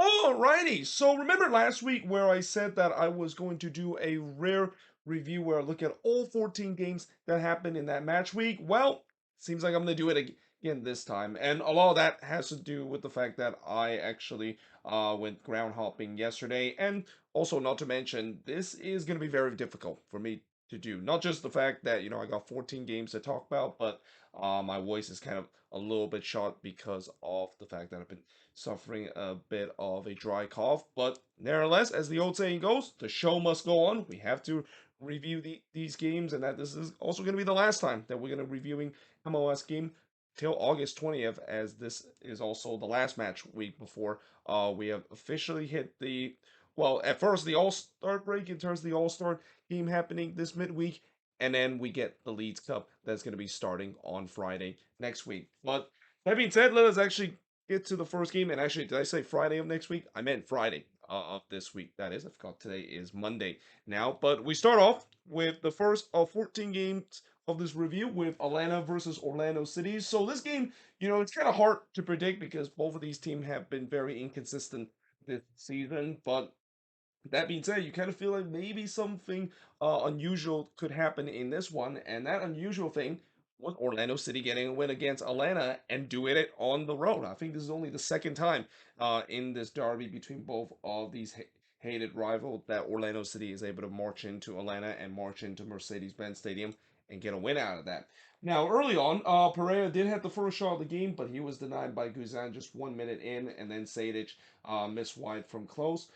Alrighty, so remember last week where I said that I was going to do a rare review where I look at all 14 games that happened in that match week? Well, seems like I'm going to do it again this time. And a lot of that has to do with the fact that I actually went ground hopping yesterday. And also, not to mention, this is going to be very difficult for me to do. Not just the fact that, I got 14 games to talk about, but my voice is kind of a little bit shot because of the fact that I've been suffering a bit of a dry cough. But nevertheless, as the old saying goes, the show must go on. We have to review these games, and that this is also going to be the last time that we're going to be reviewing MLS game till August 20th, as this is also the last match week before we have officially hit the well, at first the All-Star break in terms of the All-Star game happening this midweek, and then we get the Leeds Cup that's going to be starting on Friday next week. But that being said, let us actually get to the first game. And actually, did I say Friday of next week? I meant Friday of this week. That is, I forgot today is Monday now. But we start off with the first of 14 games of this review with Atlanta versus Orlando City. So this game, it's kind of hard to predict because both of these teams have been very inconsistent this season. But that being said, you kind of feel like maybe something unusual could happen in this one, and that unusual thing was Orlando City getting a win against Atlanta and doing it on the road. I think this is only the second time in this derby between both of these hated rivals that Orlando City is able to march into Atlanta and march into Mercedes-Benz Stadium and get a win out of that. Now, early on, Pereira did have the first shot of the game, but he was denied by Guzan just 1 minute in, and then Sadic missed wide from close.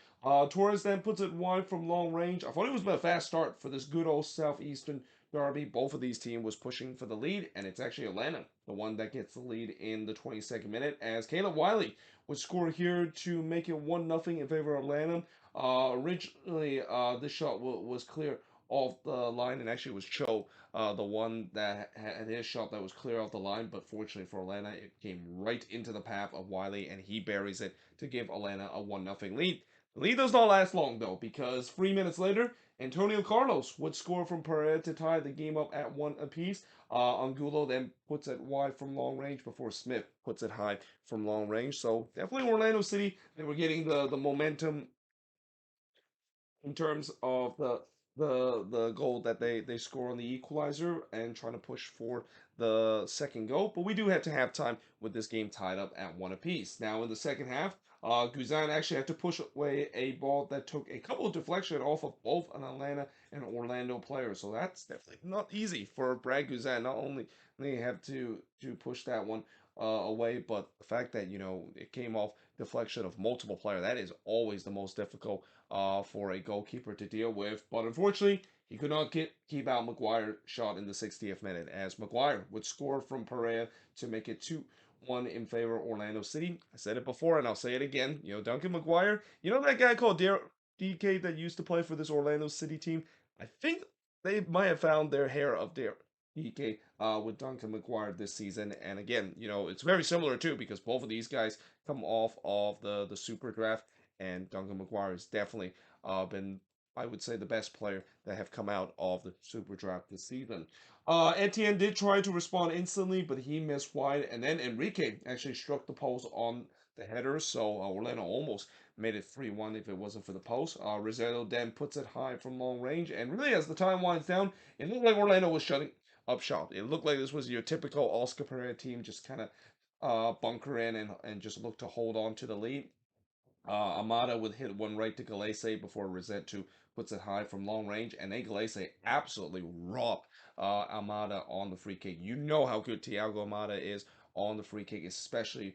Torres then puts it wide from long range. I thought it was a fast start for this good old Southeastern derby. Both of these teams was pushing for the lead, and it's actually Atlanta, the one that gets the lead in the 22nd minute, as Caleb Wiley would score here to make it 1-0 in favor of Atlanta. Originally, this shot was clear off the line, and actually it was Cho, the one that had his shot that was clear off the line, but fortunately for Atlanta, it came right into the path of Wiley, and he buries it to give Atlanta a 1-0 lead. The lead does not last long though, because 3 minutes later, Antonio Carlos would score from Pereira to tie the game up at one apiece. Angulo then puts it wide from long range before Smith puts it high from long range. So definitely Orlando City, they were getting the momentum in terms of the goal that they score on the equalizer and trying to push for the second goal. But we do have to have time with this game tied up at one apiece. Now in the second half, Guzan actually had to push away a ball that took a couple of deflections off of both an Atlanta and Orlando player. So that's definitely not easy for Brad Guzan. Not only they have to push that one away, but the fact that it came off deflection of multiple players, that is always the most difficult for a goalkeeper to deal with. But unfortunately, he could not keep out McGuire shot in the 60th minute, as McGuire would score from Pereira to make it 2-1 in favor of Orlando City. I said it before and I'll say it again. Duncan McGuire, that guy called DK that used to play for this Orlando City team? I think they might have found their hair of their DK with Duncan McGuire this season. And again, it's very similar too because both of these guys come off of the super draft, and Duncan McGuire has definitely been, I would say, the best player that have come out of the Super Draft this season. Etienne did try to respond instantly, but he missed wide, and then Enrique actually struck the post on the header, so Orlando almost made it 3-1 if it wasn't for the post. Rosado then puts it high from long range, and really as the time winds down, it looked like Orlando was shutting up shop. It looked like this was your typical Oscar Pereira team, just kind of bunker in and just look to hold on to the lead. Amada would hit one right to Galese before Rosetto puts it high from long range, and then Galese absolutely robbed Amada on the free kick. You know how good Thiago Amada is on the free kick, especially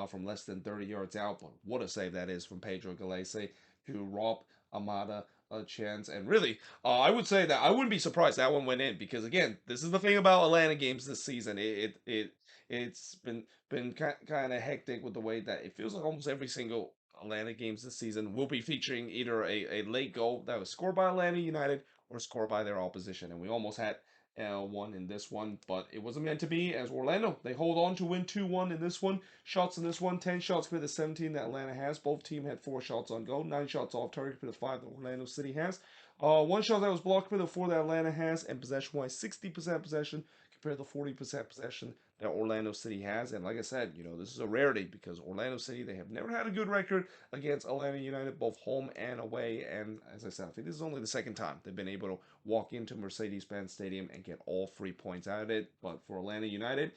from less than 30 yards out. But what a save that is from Pedro Galese to rob Amada a chance. And really, I would say that I wouldn't be surprised that one went in because again, this is the thing about Atlanta games this season. It's been kind of hectic with the way that it feels like almost every single Atlanta games this season will be featuring either a late goal that was scored by Atlanta United or scored by their opposition. And we almost had one in this one, but it wasn't meant to be as Orlando. They hold on to win 2-1 in this one. Shots in this one, 10 shots for the 17 that Atlanta has. Both teams had 4 shots on goal, 9 shots off target for the 5 that Orlando City has. One shot that was blocked for the 4 that Atlanta has, and possession-wise, 60% possession compared to 40% possession that Orlando City has. And like I said, this is a rarity because Orlando City, they have never had a good record against Atlanta United, both home and away. And as I said, I think this is only the second time they've been able to walk into Mercedes-Benz Stadium and get all 3 points out of it. But for Atlanta United,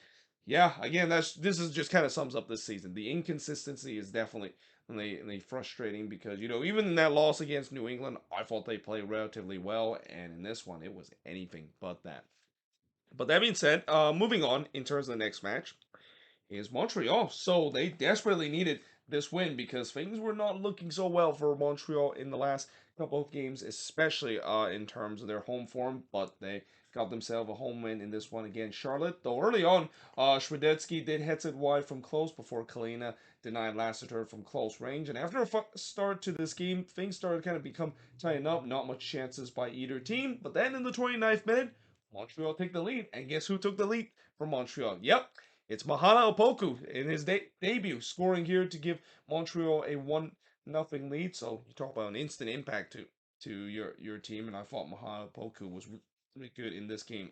yeah, again, this is just kind of sums up this season. The inconsistency is definitely frustrating because even in that loss against New England, I thought they played relatively well, and in this one, it was anything but that. But that being said, moving on in terms of the next match is Montreal. So they desperately needed this win because things were not looking so well for Montreal in the last couple of games, especially in terms of their home form. But they got themselves a home win in this one against Charlotte. Though early on, Shvedetsky did hit it wide from close before Kalina denied Lassiter from close range. And after a start to this game, things started to kind of become tightened up. Not much chances by either team. But then in the 29th minute, Montreal take the lead. And guess who took the lead for Montreal? Yep, it's Mahana Opoku in his debut, scoring here to give Montreal a 1-0 lead. So you talk about an instant impact to your team, and I thought Mahana Opoku was really good in this game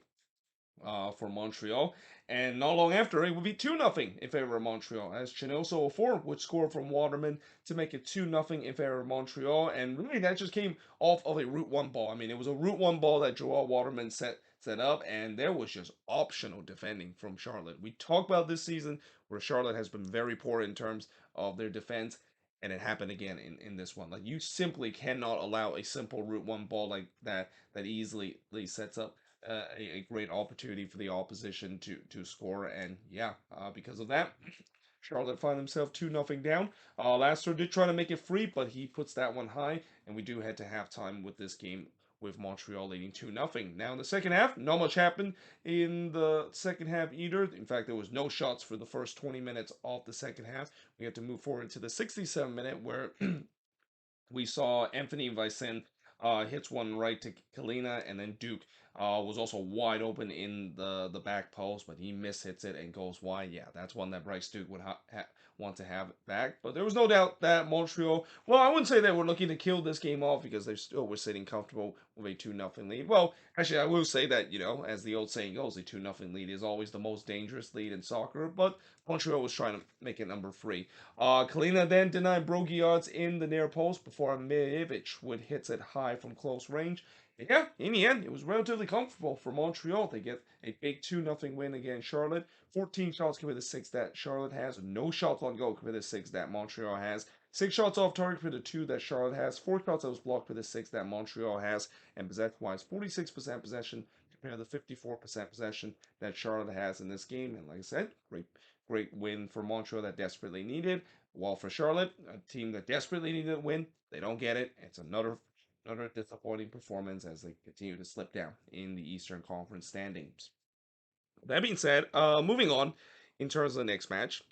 for Montreal. And not long after, it would be 2-0 in favor of Montreal, as Chinoso Ofor would score from Waterman to make it 2-0 in favor of Montreal. And really, that just came off of a Route 1 ball. I mean, it was a Route 1 ball that Joel Waterman set up, and there was just optional defending from Charlotte. We talked about this season where Charlotte has been very poor in terms of their defense, and it happened again in this one. Like, you simply cannot allow a simple Route 1 ball like that easily sets up a great opportunity for the opposition to score. And yeah, because of that, Charlotte find themselves 2-0 down. Lassiter did try to make it free, but he puts that one high, and we do head to halftime with this game with Montreal leading 2-0. Now in the second half, not much happened in the second half either. In fact, there was no shots for the first 20 minutes of the second half. We have to move forward to the 67th minute where we saw Anthony Vicen hits one right to Kalina, and then Duke was also wide open in the back post, but he hits it and goes wide. Yeah, that's one that Bryce Duke would want to have back. But there was no doubt that Montreal, well, I wouldn't say they were looking to kill this game off because they still were sitting comfortable with a 2-0 lead. Well, actually, I will say that, as the old saying goes, a 2-0 lead is always the most dangerous lead in soccer, but Montreal was trying to make it number three. Kalina then denied Brogiards in the near post before Mijevic would hit it high from close range. Yeah, in the end, it was relatively comfortable for Montreal. They get a big 2-0 win against Charlotte. 14 shots compared to 6 that Charlotte has. No shots on goal compared to 6 that Montreal has. 6 shots off target compared to 2 that Charlotte has. 4 shots that was blocked compared to 6 that Montreal has. And possession-wise, 46% possession compared to the 54% possession that Charlotte has in this game. And like I said, great win for Montreal that desperately needed. While for Charlotte, a team that desperately needed a win, they don't get it. It's another disappointing performance as they continue to slip down in the Eastern Conference standings. That being said, moving on in terms of the next match.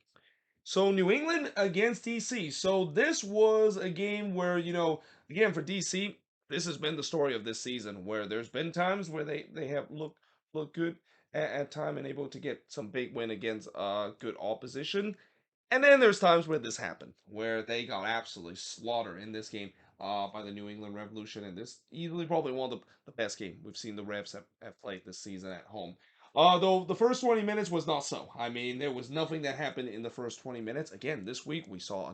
So New England against DC. So this was a game where, again for DC, this has been the story of this season where there's been times where they have looked good at time and able to get some big win against good opposition. And then there's times where this happened, where they got absolutely slaughtered in this game by the New England Revolution, and this easily probably one of the best game we've seen the Revs have played this season at home. Though the first 20 minutes was not so. I mean, there was nothing that happened in the first 20 minutes. Again, this week we saw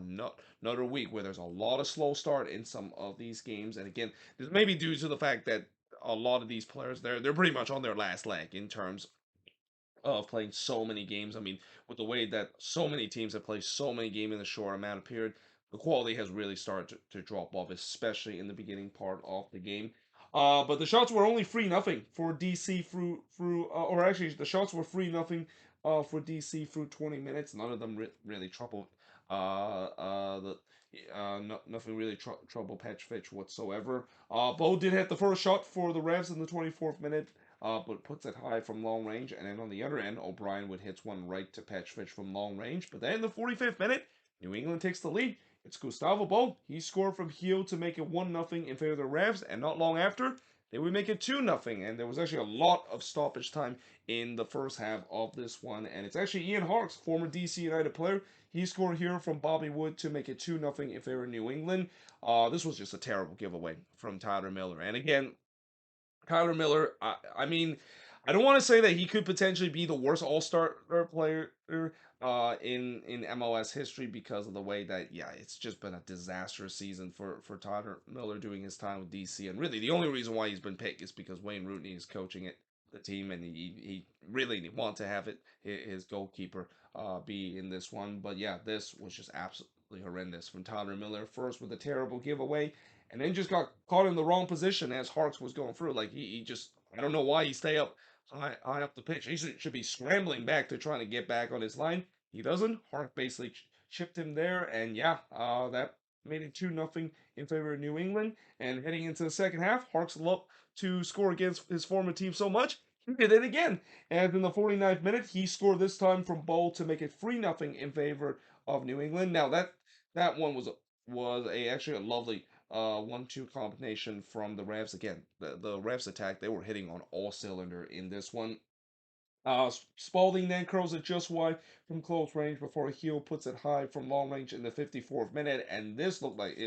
another week where there's a lot of slow start in some of these games, and again, this may be due to the fact that a lot of these players they're pretty much on their last leg in terms of playing so many games. I mean, with the way that so many teams have played so many games in a short amount of period, the quality has really started to drop off, especially in the beginning part of the game. But the shots were only 3-0 for DC or actually the shots were 3-0 for DC through 20 minutes. None of them really troubled the nothing really trouble Petrovic whatsoever. Bo did hit the first shot for the Revs in the 24th minute, but puts it high from long range. And then on the other end, O'Brien would hit one right to Petrovic from long range. But then in the 45th minute, New England takes the lead. It's Gustavo Bo. He scored from heel to make it 1-0 in favor of the Revs. And not long after, they would make it 2-0. And there was actually a lot of stoppage time in the first half of this one. And it's actually Ian Harkes, former DC United player. He scored here from Bobby Wood to make it 2-0 in favor of New England. This was just a terrible giveaway from Tyler Miller. And again, Kyler Miller, I mean, I don't want to say that he could potentially be the worst All-Star player in MLS history because of the way that it's just been a disastrous season for Todd Miller doing his time with DC, and really the only reason why he's been picked is because Wayne Rooney is coaching the team, and he really want to have his goalkeeper be in this one. But yeah, this was just absolutely horrendous from Tyler Miller, first with a terrible giveaway, and then just got caught in the wrong position as Harks was going through. Like he just, I don't know why he stay up high up the pitch. He should be scrambling back to trying to get back on his line. He doesn't. Hart basically chipped him there, and that made it 2-0 in favor of New England. And heading into the second half, Harks loved to score against his former team so much, he did it again. And in the 49th minute, he scored this time from Bowl to make it 3-0 in favor of New England. Now that one was actually a lovely 1-2 combination from the Revs. Again, the Revs attack, they were hitting on all cylinder in this one. Spalding then curls it just wide from close range before Heel puts it high from long range in the 54th minute, and this looked like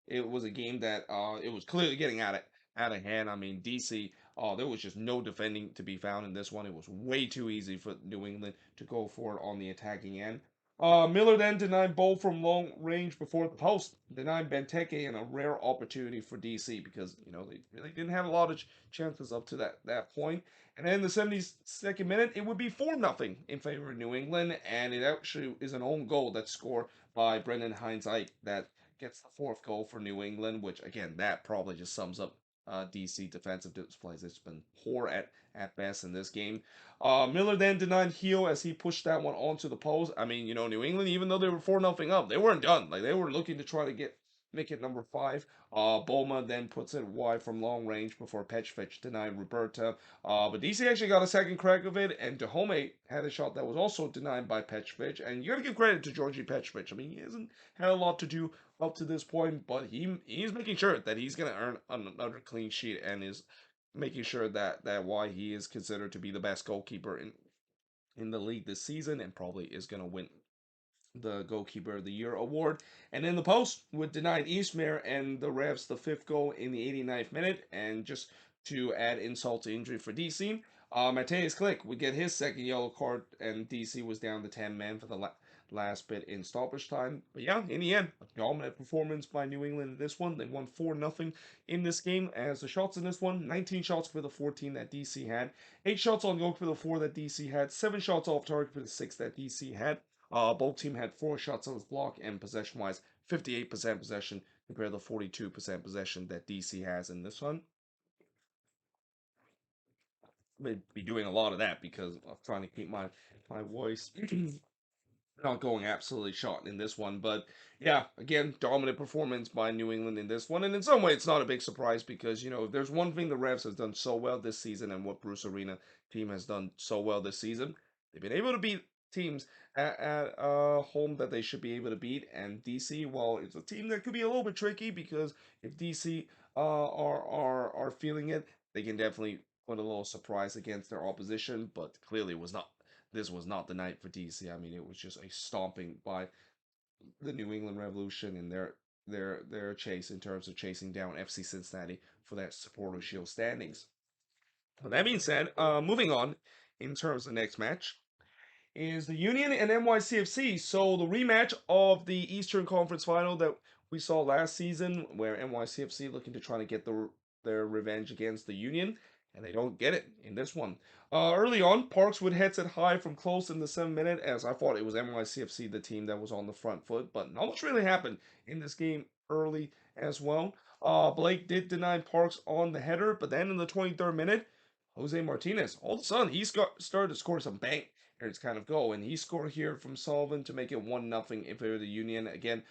it was a game that it was clearly getting out of hand. I mean, DC, there was just no defending to be found in this one. It was way too easy for New England to go for it on the attacking end. Miller then denied Bowl from long range before the post, denying Benteke and a rare opportunity for DC because they really didn't have a lot of chances up to that point. And then in the 72nd minute, it would be 4-0 in favor of New England, and it actually is an own goal that's scored by Brendan Hines-Ike that gets the fourth goal for New England, which again, that probably just sums up DC defensive displays. It's been poor at best in this game. Miller then denied Heel as he pushed that one onto the post. I mean, New England, even though they were 4-0 up, they weren't done. Like they were looking to try to make it number 5. Boma then puts it wide from long range before Petrovic denied Roberta. But DC actually got a second crack of it, and Dahome had a shot that was also denied by Petrovic. And you got to give credit to Georgi Petrovic. I mean, he hasn't had a lot to do up to this point, but he's making sure that he's going to earn another clean sheet and is making sure that why he is considered to be the best goalkeeper in the league this season, and probably is going to win the Goalkeeper of the Year award. And in the post, with denied Eastmere and the Revs the fifth goal in the 89th minute. And just to add insult to injury for DC, Mateus Click would get his second yellow card, and DC was down to 10 men for the last bit in stoppage time. But yeah, in the end, a dominant performance by New England in this one. They won 4-0 in this game. As the shots in this one, 19 shots for the 14 that DC had, 8 shots on goal for the 4 that DC had, 7 shots off target for the 6 that DC had. Both team had 4 shots on his block, and possession-wise, 58% possession compared to the 42% possession that DC has in this one. May be doing a lot of that because I'm trying to keep my voice not going absolutely shot in this one. But yeah, again, dominant performance by New England in this one. And in some way, it's not a big surprise because, if there's one thing the Revs has done so well this season and what Bruce Arena team has done so well this season, they've been able to beat teams at home that they should be able to beat. And DC, well, it's a team that could be a little bit tricky because if DC are feeling it, they can definitely put a little surprise against their opposition. But clearly, was not this was not the night for DC. I mean, it was just a stomping by the New England Revolution in their chase in terms of chasing down FC Cincinnati for that Supporter Shield standings. With that being said, moving on in terms of the next match is the Union and NYCFC. So the rematch of the Eastern Conference Final that we saw last season, where NYCFC looking to try to get their revenge against the Union, and they don't get it in this one. Early on, Parkswood heads it high from close in the 7th minute, as I thought it was NYCFC, the team that was on the front foot, but not much really happened in this game early as well. Blake did deny Parks on the header, but then in the 23rd minute, Jose Martinez, all of a sudden, started to score some bangers kind of go, and he scored here from Sullivan to make it 1-0 in favor of the Union. Again,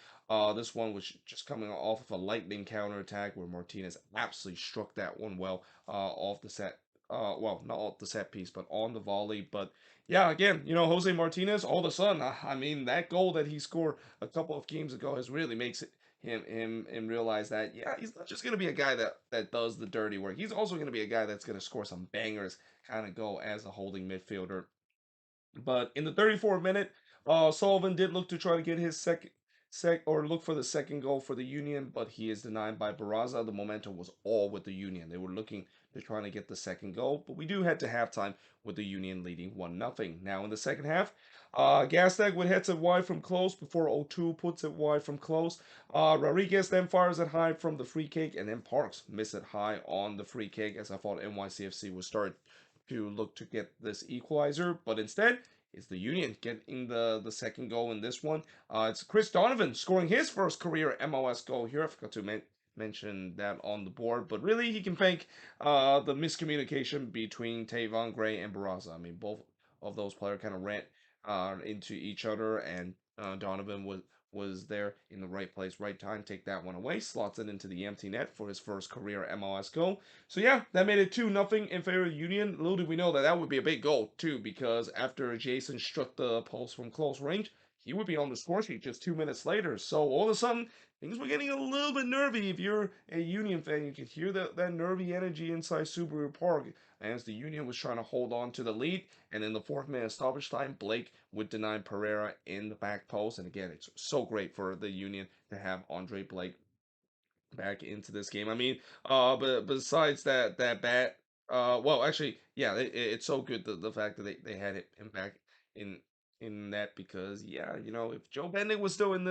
this one was just coming off of a lightning counter attack where Martinez absolutely struck that one well off the set. Well, not off the set piece, but on the volley. But yeah, again, Jose Martinez, all of a sudden, I mean, that goal that he scored a couple of games ago has really makes it him realize that he's not just gonna be a guy that does the dirty work. He's also gonna be a guy that's gonna score some bangers, kind of go as a holding midfielder. But in the 34th minute, Sullivan did look to try to get his look for the second goal for the Union, but he is denied by Barraza. The momentum was all with the Union. They were looking to trying to get the second goal, but we do head to halftime with the Union leading 1-0. Now in the second half, Gastag would hit it wide from close before O2 puts it wide from close. Rodriguez then fires it high from the free kick, and then Parks miss it high on the free kick as I thought NYCFC would start to look to get this equalizer, but instead it's the Union getting the second goal in this one. It's Chris Donovan scoring his first career MLS goal here. I forgot to mention that on the board, but really he can thank the miscommunication between Tavon Gray and Barraza. I mean, both of those players kind of ran into each other, and Donovan was there in the right place, right time. Take that one away, slots it into the empty net for his first career MLS goal. So yeah, that made it 2-0 in favor of Union. Little did we know that that would be a big goal too, because after Jason struck the post from close range, he would be on the score sheet just 2 minutes later. So all of a sudden, things were getting a little bit nervy. If you're a Union fan, you could hear that nervy energy inside Subaru Park as the Union was trying to hold on to the lead. And in the fourth minute stoppage time, Blake would deny Pereira in the back post. And again, it's so great for the Union to have Andre Blake back into this game. I mean, but besides that bat, well, actually, yeah, it's so good the fact that they had him back in in that because yeah, if Joe Bennett was still in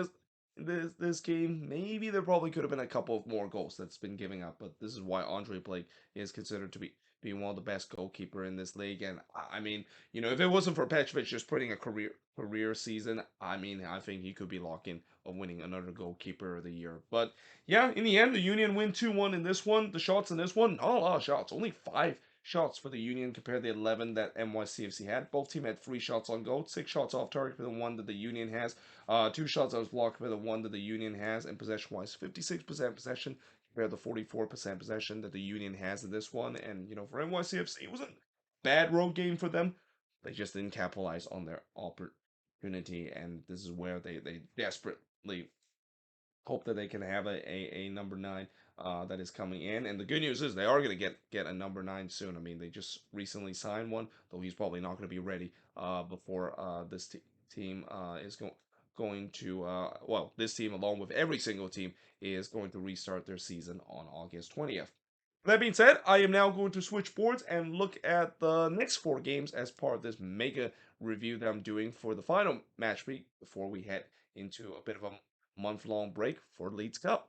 this game, maybe there probably could have been a couple of more goals that's been giving up. But this is why Andre Blake is considered to be being one of the best goalkeeper in this league. And I mean, if it wasn't for Petrovic just putting a career season, I mean, I think he could be locked in of winning another goalkeeper of the year. But yeah, in the end, the Union win 2-1 in this one. The shots in this one, not a lot of shots. Only 5 shots for the Union compared to the 11 that NYCFC had. Both teams had 3 shots on goal, 6 shots off target for the one that the Union has, 2 shots that was blocked for the one that the Union has, and possession-wise, 56% possession compared to 44% possession that the Union has in this one. And, for NYCFC, it wasn't a bad road game for them. They just didn't capitalize on their opportunity, and this is where they desperately hope that they can have a number nine that is coming in. And the good news is they are going to get a number nine soon. I mean, they just recently signed one, though he's probably not going to be ready before this team is going to well, this team along with every single team is going to restart their season on August 20th. That being said, I am now going to switch boards and look at the next 4 games as part of this mega review that I'm doing for the final match week before we head into a bit of a month-long break for Leeds Cup.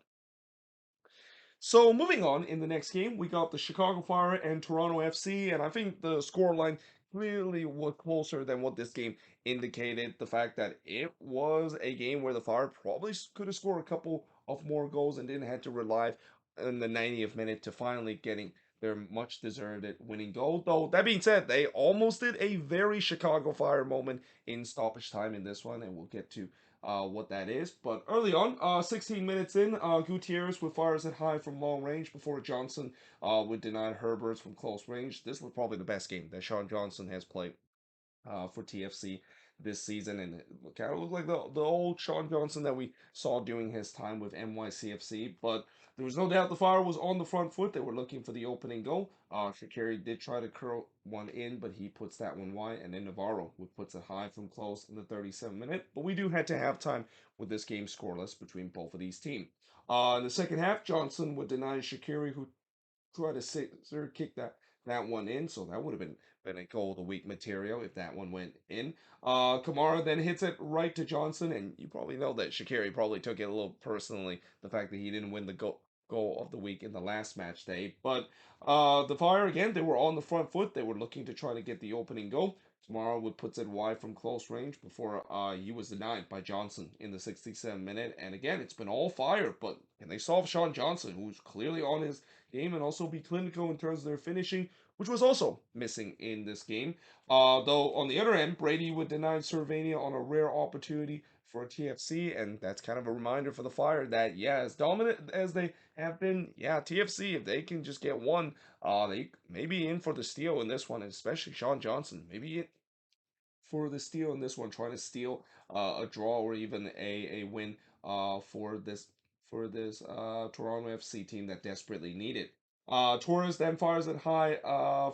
So moving on in the next game, we got the Chicago Fire and Toronto FC, and I think the scoreline clearly was closer than what this game indicated. The fact that it was a game where the Fire probably could have scored a couple of more goals and didn't have to rely in the 90th minute to finally getting their much deserved winning goal. Though that being said, they almost did a very Chicago Fire moment in stoppage time in this one, and we'll get to what that is. But early on, 16 minutes in, Gutierrez would fires it high from long range before Johnson would deny Herberts from close range. This was probably the best game that Sean Johnson has played for TFC this season, and it kind of looked like the old Sean Johnson that we saw during his time with NYCFC. But there was no doubt the Fire was on the front foot. They were looking for the opening goal. Shaqiri did try to curl one in, but he puts that one wide, and then Navarro puts it high from close in the 37th minute. But we do head to halftime with this game scoreless between both of these teams. In the second half, Johnson would deny Shaqiri, who try to scissor kick that one in. So that would have been a goal of the week material if that one went in. Kamara then hits it right to Johnson, and you probably know that Shakiri probably took it a little personally, the fact that he didn't win the goal of the week in the last match day. But the Fire again, they were on the front foot. They were looking to try to get the opening goal. Kamara would puts it wide from close range before he was denied by Johnson in the 67th minute. And again, it's been all Fire, but can they solve Sean Johnson, who's clearly on his game and also be clinical in terms of their finishing, which was also missing in this game. Though on the other end, Brady would deny Cervania on a rare opportunity for TFC, and that's kind of a reminder for the Fire that yeah, as dominant as they have been, yeah, TFC if they can just get one, they may be in for the steal in this one, especially Sean Johnson, maybe for the steal in this one, trying to steal a draw or even a win for this Toronto FC team that desperately needed. Torres then fires it high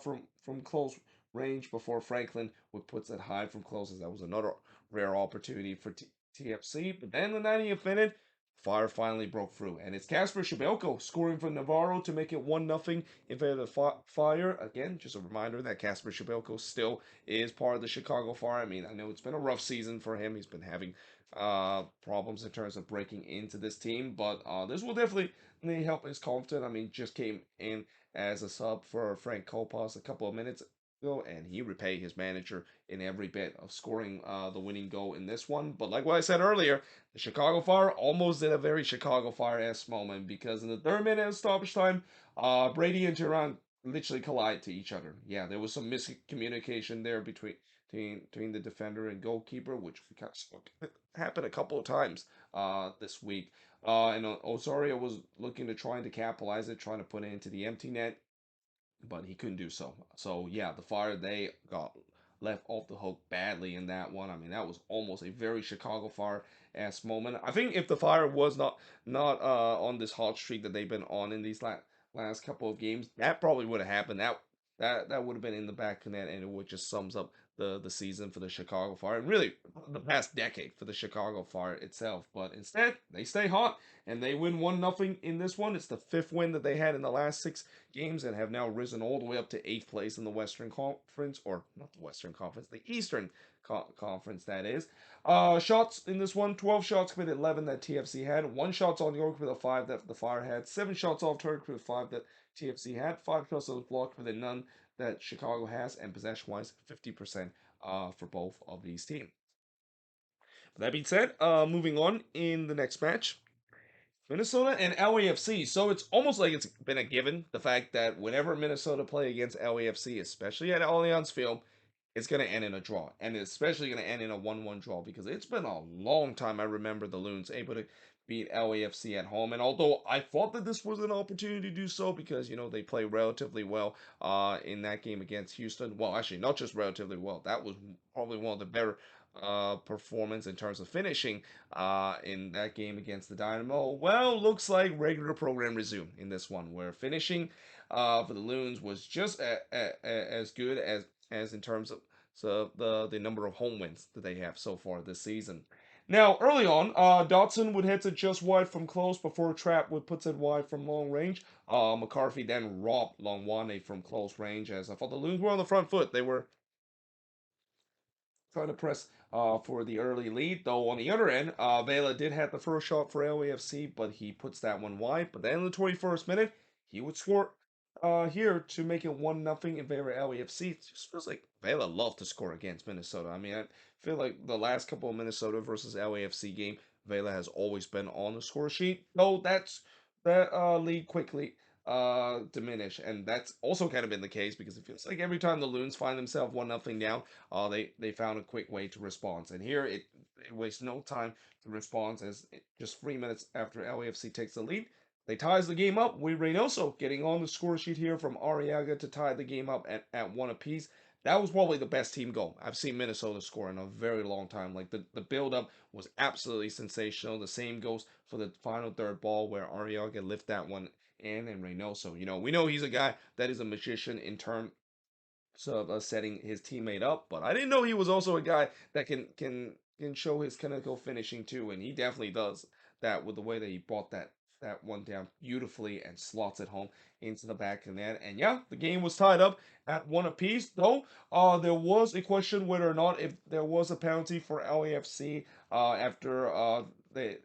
from close range before Franklin would puts it high from close. As that was another rare opportunity for TFC. But then in the 90th minute, Fire finally broke through, and it's Kasper Schmeichel scoring for Navarro to make it 1-0 in favor of the Fire. Again, just a reminder that Kasper Schmeichel still is part of the Chicago Fire. I mean, I know it's been a rough season for him. He's been having problems in terms of breaking into this team, but this will definitely help his confidence. I mean, just came in as a sub for Frank Kopas a couple of minutes ago, and he repaid his manager in every bit of scoring the winning goal in this one. But like what I said earlier, the Chicago Fire almost did a very Chicago Fire-esque moment because in the third minute of stoppage time, Brady and Turan literally collide to each other. Yeah, there was some miscommunication there between the defender and goalkeeper, which we kind of happened a couple of times this week. And Osorio was looking to trying to capitalize it, trying to put it into the empty net, but he couldn't do so. So yeah, the Fire they got left off the hook badly in that one. I mean, that was almost a very Chicago Fire-esque moment. I think if the Fire was not on this hot streak that they've been on in these last couple of games, that probably would have happened. That would have been in the back of net, and it would just sums up the season for the Chicago Fire, and really the past decade for the Chicago Fire itself. But instead, they stay hot and they win 1-0 in this one. It's the fifth win that they had in the last 6 games and have now risen all the way up to eighth place in the Western Conference, or not the Western Conference, the Eastern Conference, that is. Shots in this one, 12 shots committed, 11 that TFC had, 1 shots on goal with a 5 that the Fire had, 7 shots off target with 5 that TFC had, 5 shots on the block with a none that Chicago has, and possession-wise, 50% for both of these teams. That being said, moving on in the next match, Minnesota and LAFC. So it's almost like it's been a given, the fact that whenever Minnesota play against LAFC, especially at Allianz Field, it's going to end in a draw. And it's especially going to end in a 1-1 draw because it's been a long time I remember the Loons able to beat LAFC at home. And although I thought that this was an opportunity to do so because, they play relatively well in that game against Houston. Well, actually, not just relatively well. That was probably one of the better performance in terms of finishing in that game against the Dynamo. Well, looks like regular program resumed in this one, where finishing for the Loons was just as good as in terms of the number of home wins that they have so far this season. Now, early on, Dotson would hit it just wide from close before Trap would put it wide from long range. McCarthy then robbed Longwane from close range, as I thought the Loons were on the front foot. They were trying to press for the early lead. Though on the other end, Vela did have the first shot for LAFC, but he puts that one wide. But then in the 21st minute, he would score here to make it 1-0 in favor of LAFC. It just feels like Vela loved to score against Minnesota. I mean, I feel like the last couple of Minnesota versus LAFC game, Vela has always been on the score sheet. Though that lead quickly diminish, and that's also kind of been the case because it feels like every time the Loons find themselves 1-0 down, they found a quick way to respond. And here it wastes no time to respond as just 3 minutes after LAFC takes the lead, they ties the game up with Reynoso getting on the score sheet here from Arriaga to tie the game up at one apiece. That was probably the best team goal I've seen Minnesota score in a very long time. Like the build up was absolutely sensational. The same goes for the final third ball where Arriaga lift that one in and Reynoso. We know he's a guy that is a magician in terms of setting his teammate up, but I didn't know he was also a guy that can show his clinical finishing too, and he definitely does that with the way that he brought that one down beautifully and slots it home into the back of the net. And yeah, the game was tied up at one apiece. Though there was a question whether or not if there was a penalty for LAFC after they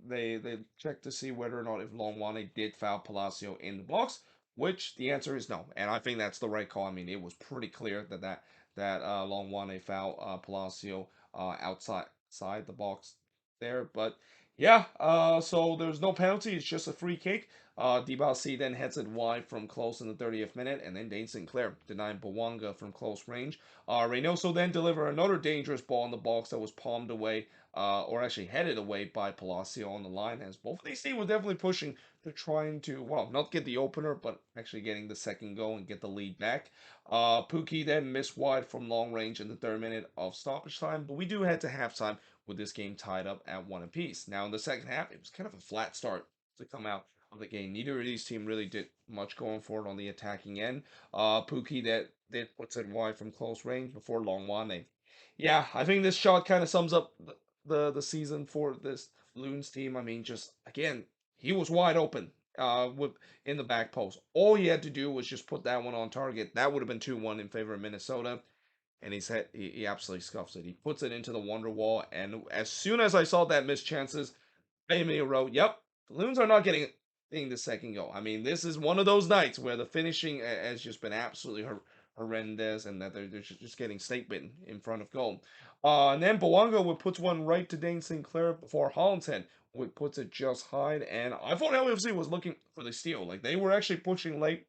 they checked to see whether or not if Longwane did foul Palacio in the box, which the answer is no. And I think that's the right call. I mean, it was pretty clear that Longwane foul Palacio outside the box there. But yeah, so there's no penalty. It's just a free kick. DiBalsi then heads it wide from close in the 30th minute, and then Dane Sinclair denying Bawanga from close range. Reynoso then delivered another dangerous ball in the box that was palmed away, or actually headed away by Palacio on the line, as both of these teams were definitely pushing to trying to, well, not get the opener, but actually getting the second goal and get the lead back. Pookie then missed wide from long range in the third minute of stoppage time, but we do head to halftime with this game tied up at one apiece. Now in the second half, it was kind of a flat start to come out of the game. Neither of these teams really did much going for it on the attacking end. Pookie that puts it wide from close range before Longwane. Yeah, I think this shot kind of sums up the season for this Loons team. I mean, just again, he was wide open with in the back post. All he had to do was just put that one on target. That would have been 2-1 in favor of Minnesota. And he absolutely scuffs it. He puts it into the wonder wall, and as soon as I saw that missed chances, Amy wrote, "Yep, the Loons are not getting the second goal." I mean, this is one of those nights where the finishing has just been absolutely horrendous, and that they're just getting snake bitten in front of goal. And then Boanga would puts one right to Dane Sinclair before Hollinshead would puts it just high. And I thought LAFC was looking for the steal. Like they were actually pushing late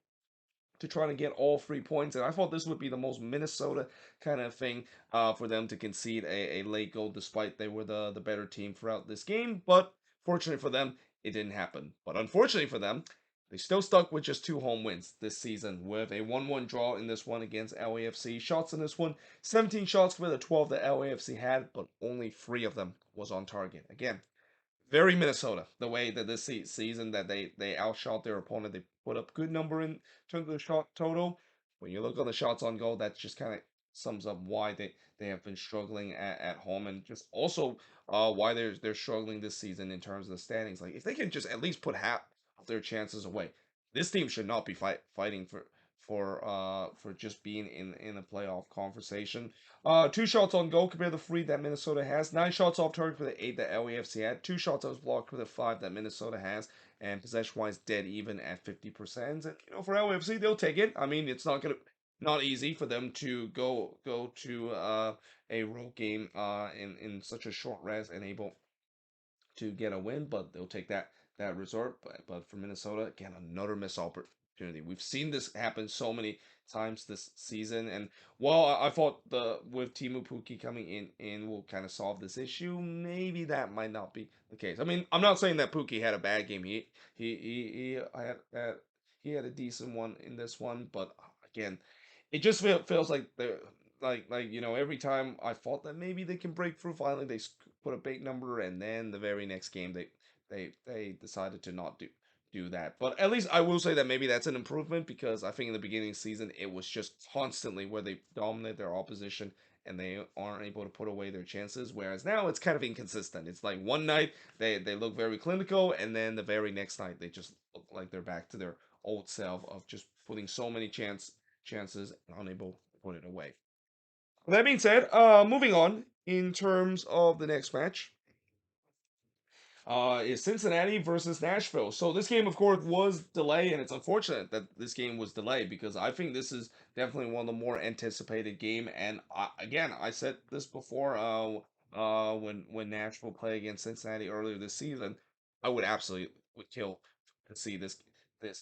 to try to get all 3 points. And I thought this would be the most Minnesota kind of thing for them to concede a late goal, despite they were the better team throughout this game. But fortunately for them, it didn't happen. But unfortunately for them, they still stuck with just 2 home wins this season, with a 1-1 draw in this one against LAFC. Shots in this one, 17 shots for the 12 that LAFC had, but only 3 of them was on target. Again, very Minnesota. The way that this season that they outshot their opponent, they put up good number in terms of the shot total. When you look on the shots on goal, that just kind of sums up why they have been struggling at home, and just also why they're struggling this season in terms of the standings. Like if they can just at least put half of their chances away, this team should not be fighting for just being in a playoff conversation. 2 shots on goal compared to the 3 that Minnesota has. 9 shots off target for the 8 that LAFC had. 2 shots that was blocked for the 5 that Minnesota has. And possession-wise, dead even at 50%. And for LAFC, they'll take it. I mean, it's not easy for them to go to a road game in such a short rest and able to get a win, but they'll take that result. But for Minnesota, again, another missed opportunity. We've seen this happen so many times this season, and while I thought the with Timu Puki coming in will kind of solve this issue, maybe that might not be the case. I mean, I'm not saying that Puki had a bad game. He had a decent one in this one, but again, it just feels like they're every time I thought that maybe they can break through, finally they put a big number, and then the very next game they decided to not do that. But at least I will say that maybe that's an improvement, because I think in the beginning of the season it was just constantly where they dominate their opposition and they aren't able to put away their chances. Whereas now it's kind of inconsistent. It's like one night they look very clinical, and then the very next night they just look like they're back to their old self of just putting so many chances and unable to put it away. That being said, moving on in terms of the next match, is Cincinnati versus Nashville. So this game, of course, was delayed, and it's unfortunate that this game was delayed, because I think this is definitely one of the more anticipated game. And again, I said this before, when Nashville played against Cincinnati earlier this season, I would kill to see this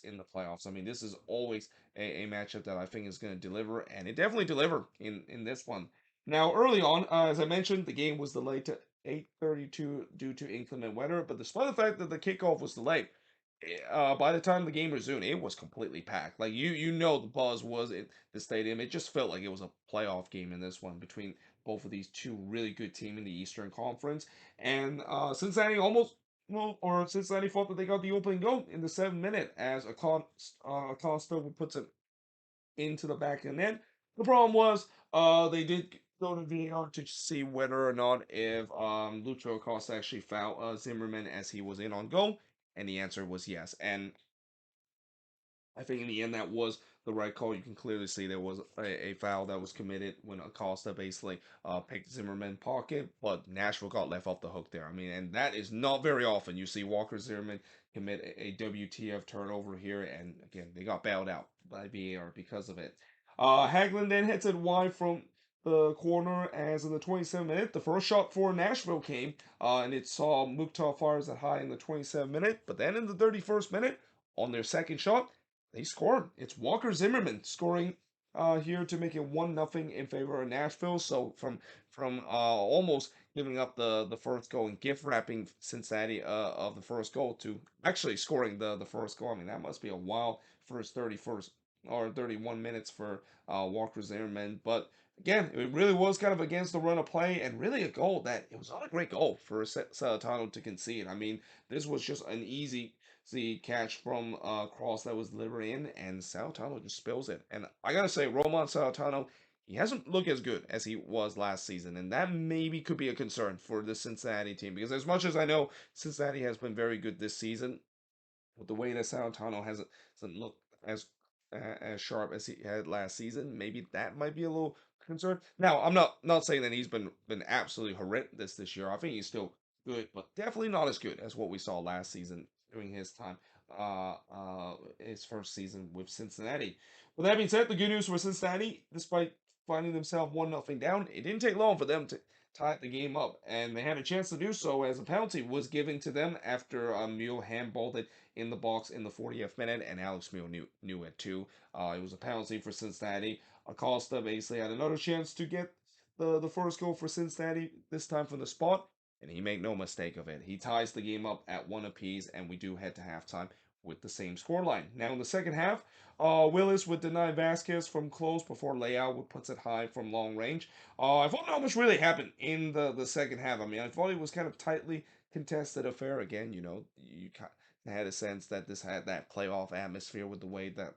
in the playoffs. I mean, this is always a matchup that I think is going to deliver, and it definitely delivered in this one. Now, early on, as I mentioned, the game was delayed to 8:32 due to inclement weather, but despite the fact that the kickoff was delayed, by the time the game resumed, it was completely packed. Like the buzz was in the stadium. It just felt like it was a playoff game in this one between both of these two really good teams in the Eastern Conference. And Cincinnati thought that they got the opening goal in the 7th minute as Acosta puts it into the back of the net. The problem was, they did go to VAR to see whether or not if Lucho Acosta actually fouled Zimmerman as he was in on goal, and the answer was yes. And I think in the end that was the right call. You can clearly see there was a foul that was committed when Acosta basically picked Zimmerman pocket, but Nashville got left off the hook there. I mean, and that is not very often. You see Walker Zimmerman commit a WTF turnover here, and again they got bailed out by VAR because of it. Haglund then hits it wide from the corner, as in the 27th minute, the first shot for Nashville came, and it saw Mukhtar fires it high in the 27th minute, but then in the 31st minute, on their second shot, they scored. It's Walker Zimmerman scoring here to make it 1-0 in favor of Nashville. So from almost giving up the first goal and gift wrapping Cincinnati of the first goal to actually scoring the first goal. I mean, that must be a wild first 31st or 31 minutes for Walker Zimmerman. But again, it really was kind of against the run of play, and really a goal that it was not a great goal for Salatano to concede. I mean, this was just an easy the catch from Cross that was delivered in, and Salatano just spills it. And I gotta say, Roman Salatano, he hasn't looked as good as he was last season, and that maybe could be a concern for the Cincinnati team because as much as I know Cincinnati has been very good this season, with the way that Salentano hasn't looked as sharp as he had last season, maybe that might be a little concern. Now, I'm not saying that he's been absolutely horrendous this year. I think he's still good, but definitely not as good as what we saw last season during his time, his first season with Cincinnati. With that being said, the good news for Cincinnati, despite finding themselves 1-0 down, it didn't take long for them to tie the game up, and they had a chance to do so as a penalty was given to them after Mule handballed it in the box in the 40th minute, and Alex Mule knew it too. It was a penalty for Cincinnati. Acosta basically had another chance to get the first goal for Cincinnati, this time from the spot, and he made no mistake of it. He ties the game up at one apiece, and we do head to halftime with the same scoreline. Now in the second half, Willis would deny Vasquez from close before Leao would puts it high from long range. I thought not much really happened in the second half. I mean, I thought it was kind of tightly contested affair again. You had a sense that this had that playoff atmosphere with the way that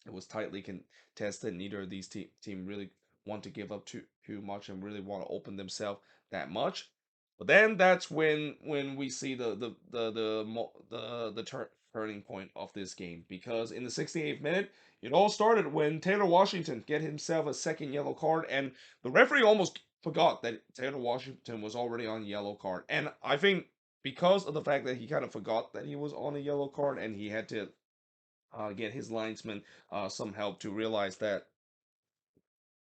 it was tightly contested. Neither of these team really want to give up too much and really want to open themselves that much. But then that's when we see the turning point of this game, because in the 68th minute it all started when Taylor Washington get himself a second yellow card, and the referee almost forgot that Taylor Washington was already on yellow card. And I think because of the fact that he kind of forgot that he was on a yellow card, and he had to get his linesman some help to realize that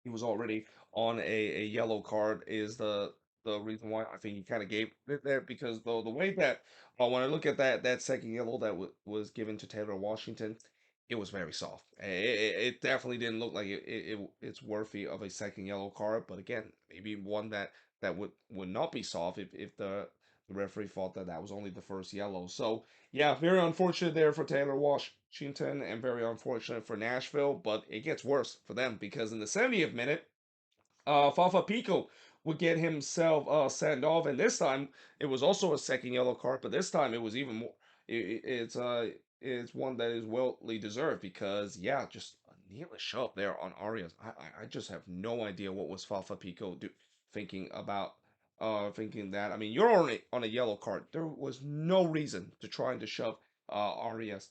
he was already on a yellow card, is the reason why I think he kind of gave it there, because the way that when I look at that second yellow that was given to Taylor Washington, it was very soft. It definitely didn't look like it's worthy of a second yellow card. But again, maybe one that would not be soft if the referee thought that that was only the first yellow. So yeah, very unfortunate there for Taylor Washington, and very unfortunate for Nashville. But it gets worse for them, because in the 70th minute, Fafa Pico would get himself sent off, and this time it was also a second yellow card, but this time it was even more. It's one that is wellly deserved, because yeah, just a nearly shove there on Arias. I just have no idea what was Fafa Pico thinking about. Thinking that, I mean, you're on a yellow card. There was no reason to try to shove Arias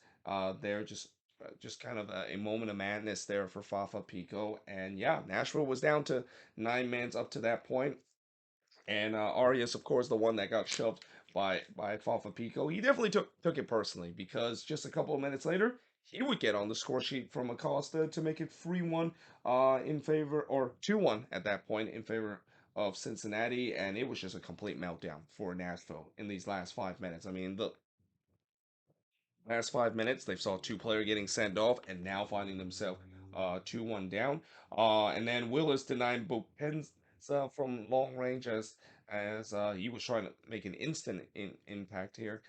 there. Just kind of a moment of madness there for Fafa Pico. And yeah, Nashville was down to 9 men up to that point. And Arias, of course, the one that got shoved by Fafa Pico, he definitely took it personally, because just a couple of minutes later, he would get on the score sheet from Acosta to make it 3-1 in favor, or 2-1 at that point, in favor of Cincinnati. And it was just a complete meltdown for Nashville in these last 5 minutes. I mean, the last 5 minutes, they saw two player getting sent off, and now finding themselves 2-1 down. And then Willis denying Bopenza from long range, as he was trying to make an instant impact here,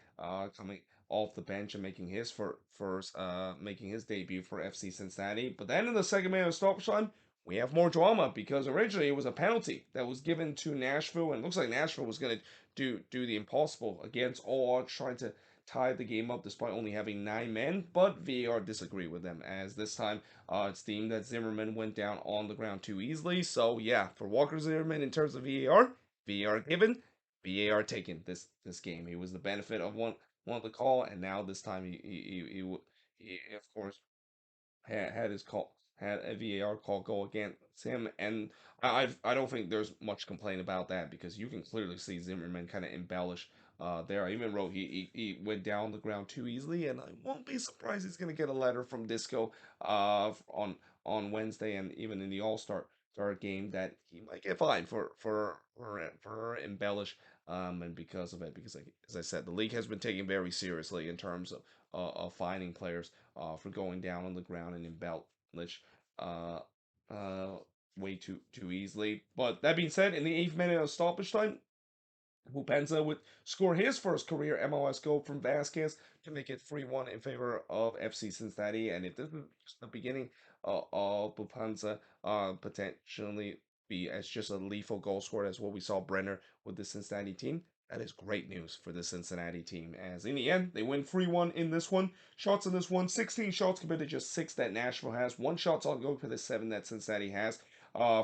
coming off the bench and making his first making his debut for FC Cincinnati. But then in the second minute of stoppage time, we have more drama, because originally it was a penalty that was given to Nashville, and it looks like Nashville was going to do the impossible against all odds, trying to tied the game up despite only having 9 men, but VAR disagreed with them, as this time it's deemed that Zimmerman went down on the ground too easily. So yeah, for Walker Zimmerman, in terms of VAR given, VAR taken this game. He was the benefit of one of the call, and now this time he of course had his call, had a VAR call go against him. And I don't think there's much complaint about that, because you can clearly see Zimmerman kind of embellish there. I even wrote he went down the ground too easily, and I won't be surprised he's gonna get a letter from Disco on Wednesday, and even in the All-Star game, that he might get fined for embellish, and because of it, because like, as I said, the league has been taken very seriously in terms of fining players for going down on the ground and embellish uh, uh, way too easily. But that being said, in the 8th minute of stoppage time, Bupenza would score his first career MLS goal from Vasquez to make it 3-1 in favor of FC Cincinnati. And if this is just the beginning of Bupenza potentially be as just a lethal goal scorer as what we saw Brenner with the Cincinnati team, that is great news for the Cincinnati team. As in the end, they win 3-1 in this one. Shots in this one, 16 shots compared to just 6 that Nashville has. One shot on goal for the 7 that Cincinnati has.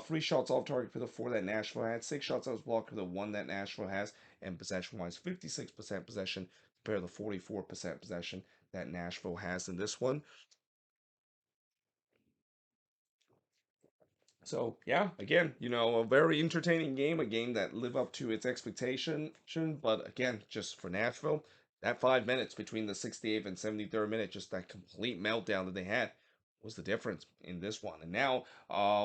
Three shots off target for the four that Nashville had, six shots that was blocked for the one that Nashville has, and possession-wise, 56% possession compared to the 44% possession that Nashville has in this one. So yeah, again, a very entertaining game, a game that lived up to its expectation. But again, just for Nashville, that 5 minutes between the 68th and 73rd minute, just that complete meltdown that they had, was the difference in this one. And now,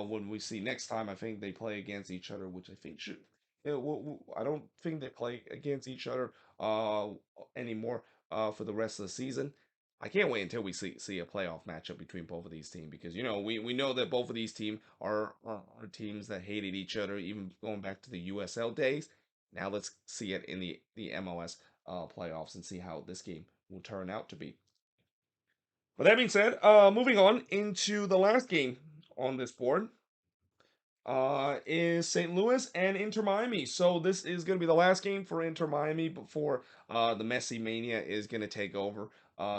when we see next time, I think they play against each other, which I think should. I don't think they play against each other uh anymore for the rest of the season. I can't wait until we see a playoff matchup between both of these teams because we know that both of these teams are teams that hated each other even going back to the USL days. Now let's see it in the MLS playoffs and see how this game will turn out to be. But that being said, moving on into the last game on this board, is St. Louis and Inter Miami. So this is going to be the last game for Inter Miami before the Messi mania is going to take over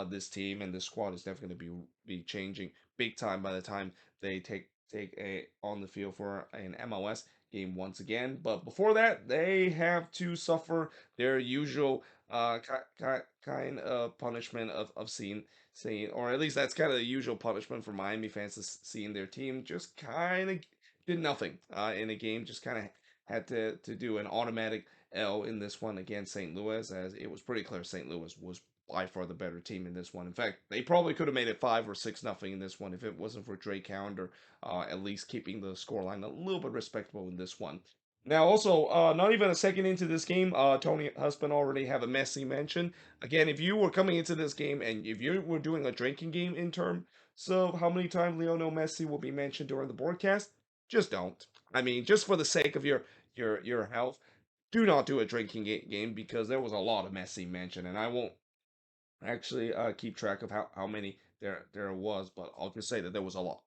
this team, and this squad is definitely going to be changing big time by the time they take a on the field for an MLS game once again. But before that, they have to suffer their usual kind of punishment of seeing, or at least that's kind of the usual punishment for Miami fans, is seeing their team just kind of did nothing in a game. Just kind of had to do an automatic L in this one against St. Louis, as it was pretty clear St. Louis was by far the better team in this one. In fact, they probably could have made it 5 or 6-0 in this one if it wasn't for Drake Calendar at least keeping the scoreline a little bit respectable in this one. Now, also, not even a second into this game, Tony Husband already have a Messi mention. Again, if you were coming into this game and if you were doing a drinking game in terms of how many times Lionel Messi will be mentioned during the broadcast, just don't. I mean, just for the sake of your health, do not do a drinking game because there was a lot of Messi mentioned, and I won't actually keep track of how many there was, but I'll just say that there was a lot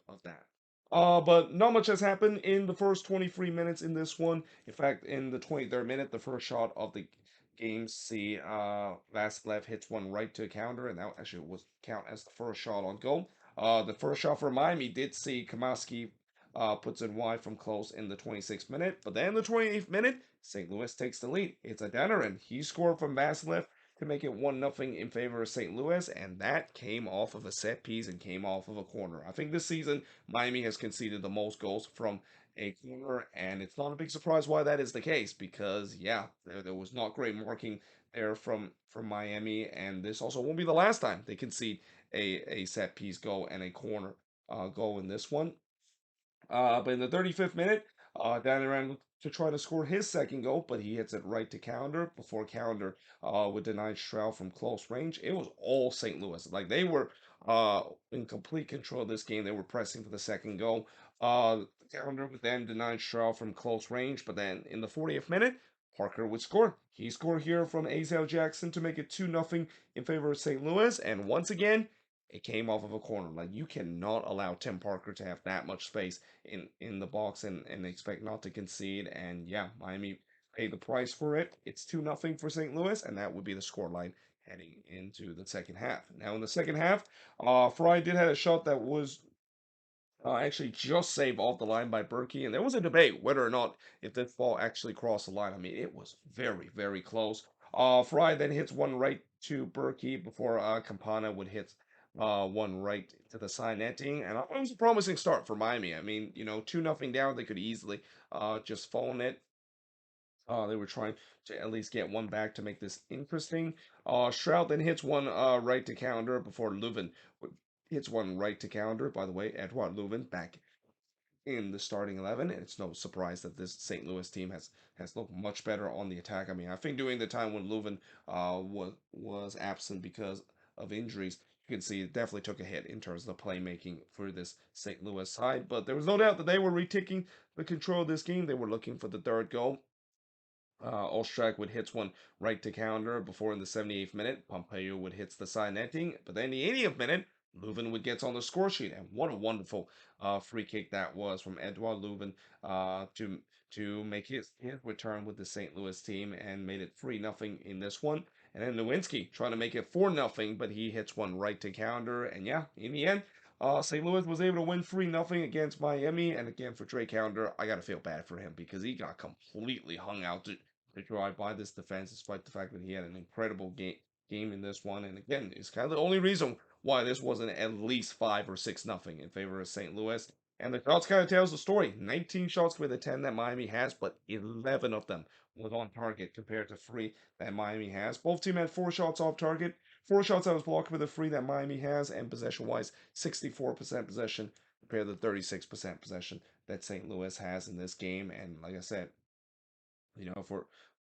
of that. But not much has happened in the first 23 minutes in this one. In fact, in the 23rd minute, the first shot of the game, see, Vasquez hits one right to counter, and that actually was count as the first shot on goal. The first shot for Miami did see Kamaski puts it wide from close in the 26th minute, but then in the 28th minute, St. Louis takes the lead. It's Adeniran. He scored from Vasquez to make it 1-0 in favor of St. Louis, and that came off of a set piece and came off of a corner. I think this season Miami has conceded the most goals from a corner, and it's not a big surprise why that is the case because, yeah, there was not great marking there from Miami, and this also won't be the last time they concede a set piece goal and a corner goal in this one. But in the 35th minute, Dan ran to try to score his second goal, but he hits it right to Calendar before Calendar would deny Stroud from close range. It was all St. Louis. Like they were in complete control of this game. They were pressing for the second goal. Calendar would then deny Stroud from close range, but then in the 40th minute, Parker would score. He scored here from Azel Jackson to make it 2-0 in favor of St. Louis. And once again, it came off of a corner. Like you cannot allow Tim Parker to have that much space in the box and expect not to concede. And yeah, Miami paid the price for it. It's 2-0 for St. Louis, and that would be the scoreline heading into the second half. Now in the second half, Fry did have a shot that was actually just saved off the line by Berkey, and there was a debate whether or not if this ball actually crossed the line. I mean, it was very, very close. Fry then hits one right to Berkey before Campana would hit one right to the side netting, and it was a promising start for Miami. I mean, 2-0 down, they could easily just phone it. They were trying to at least get one back to make this interesting. Shroud then hits one right to counter before Leuven hits one right to counter. By the way, Edouard Leuven back in the starting 11, and it's no surprise that this St. Louis team has looked much better on the attack. I mean, I think during the time when Leuven was absent because of injuries, you can see it definitely took a hit in terms of the playmaking for this St. Louis side. But there was no doubt that they were retaking the control of this game. They were looking for the third goal. Ostrak would hit one right to counter before in the 78th minute. Pompeo would hit the side netting, but then in the 80th minute, Leuven would get on the score sheet, and what a wonderful free kick that was from Edouard Leuven to make his return with the St. Louis team and made it 3-0 in this one. And then Nowinski trying to make it 4-0, but he hits one right to counter, and yeah, in the end, St. Louis was able to win 3-0 against Miami, and again for Drake Callender, I gotta feel bad for him because he got completely hung out to drive by this defense, despite the fact that he had an incredible game in this one. And again, it's kind of the only reason why this wasn't at least 5 or 6-0 in favor of St. Louis. And the shots kind of tells the story. 19 shots with the 10 that Miami has, but 11 of them was on target compared to 3 that Miami has. Both teams had 4 shots off target. 4 shots that was blocked with the 3 that Miami has, and possession-wise, 64% possession compared to 36% possession that St. Louis has in this game. And like I said,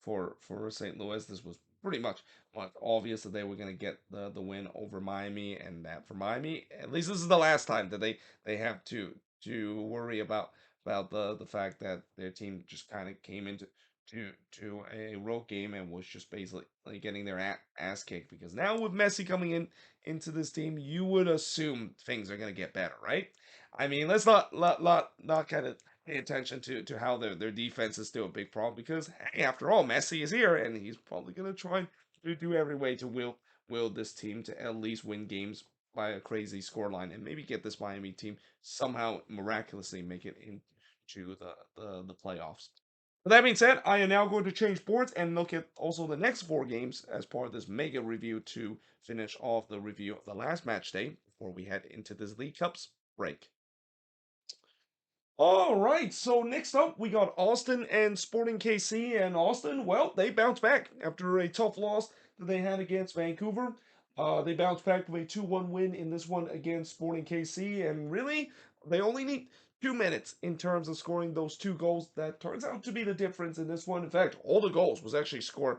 for St. Louis, this was pretty much obvious that they were going to get the win over Miami, and that for Miami, at least this is the last time that they have to worry about the fact that their team just kind of came into to a road game and was just basically like getting their ass kicked. Because now with Messi coming into this team, you would assume things are going to get better, right? I mean, let's not kind of pay attention to how their defense is still a big problem because hey, after all, Messi is here and he's probably gonna try to do every way to will this team to at least win games by a crazy scoreline and maybe get this Miami team somehow miraculously make it into the playoffs. With that being said, I am now going to change boards and look at also the next 4 games as part of this mega review to finish off the review of the last match day before we head into this League Cups break. All right, so next up we got Austin and Sporting KC, and Austin, well, they bounced back after a tough loss that they had against Vancouver. They bounced back with a 2-1 win in this one against Sporting KC, and really, they only need 2 minutes in terms of scoring those 2 goals. That turns out to be the difference in this one. In fact, all the goals was actually scored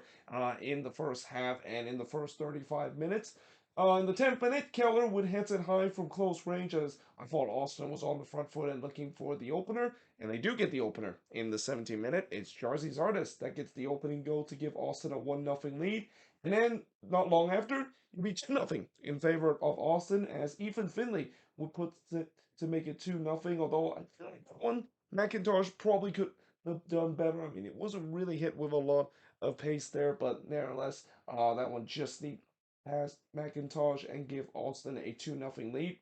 in the first half and in the first 35 minutes. In the 10th minute, Keller would hit it high from close range as I thought Austin was on the front foot and looking for the opener, and they do get the opener in the 17th minute. It's Jarzy's artist that gets the opening goal to give Austin a 1-0 lead. And then, not long after, it be 2-0 in favor of Austin as Ethan Finley would put it to make it 2-0. Although I feel like that one, McIntosh probably could have done better. I mean, it wasn't really hit with a lot of pace there, but nevertheless, that one just needs past McIntosh and give Austin a 2-0 lead.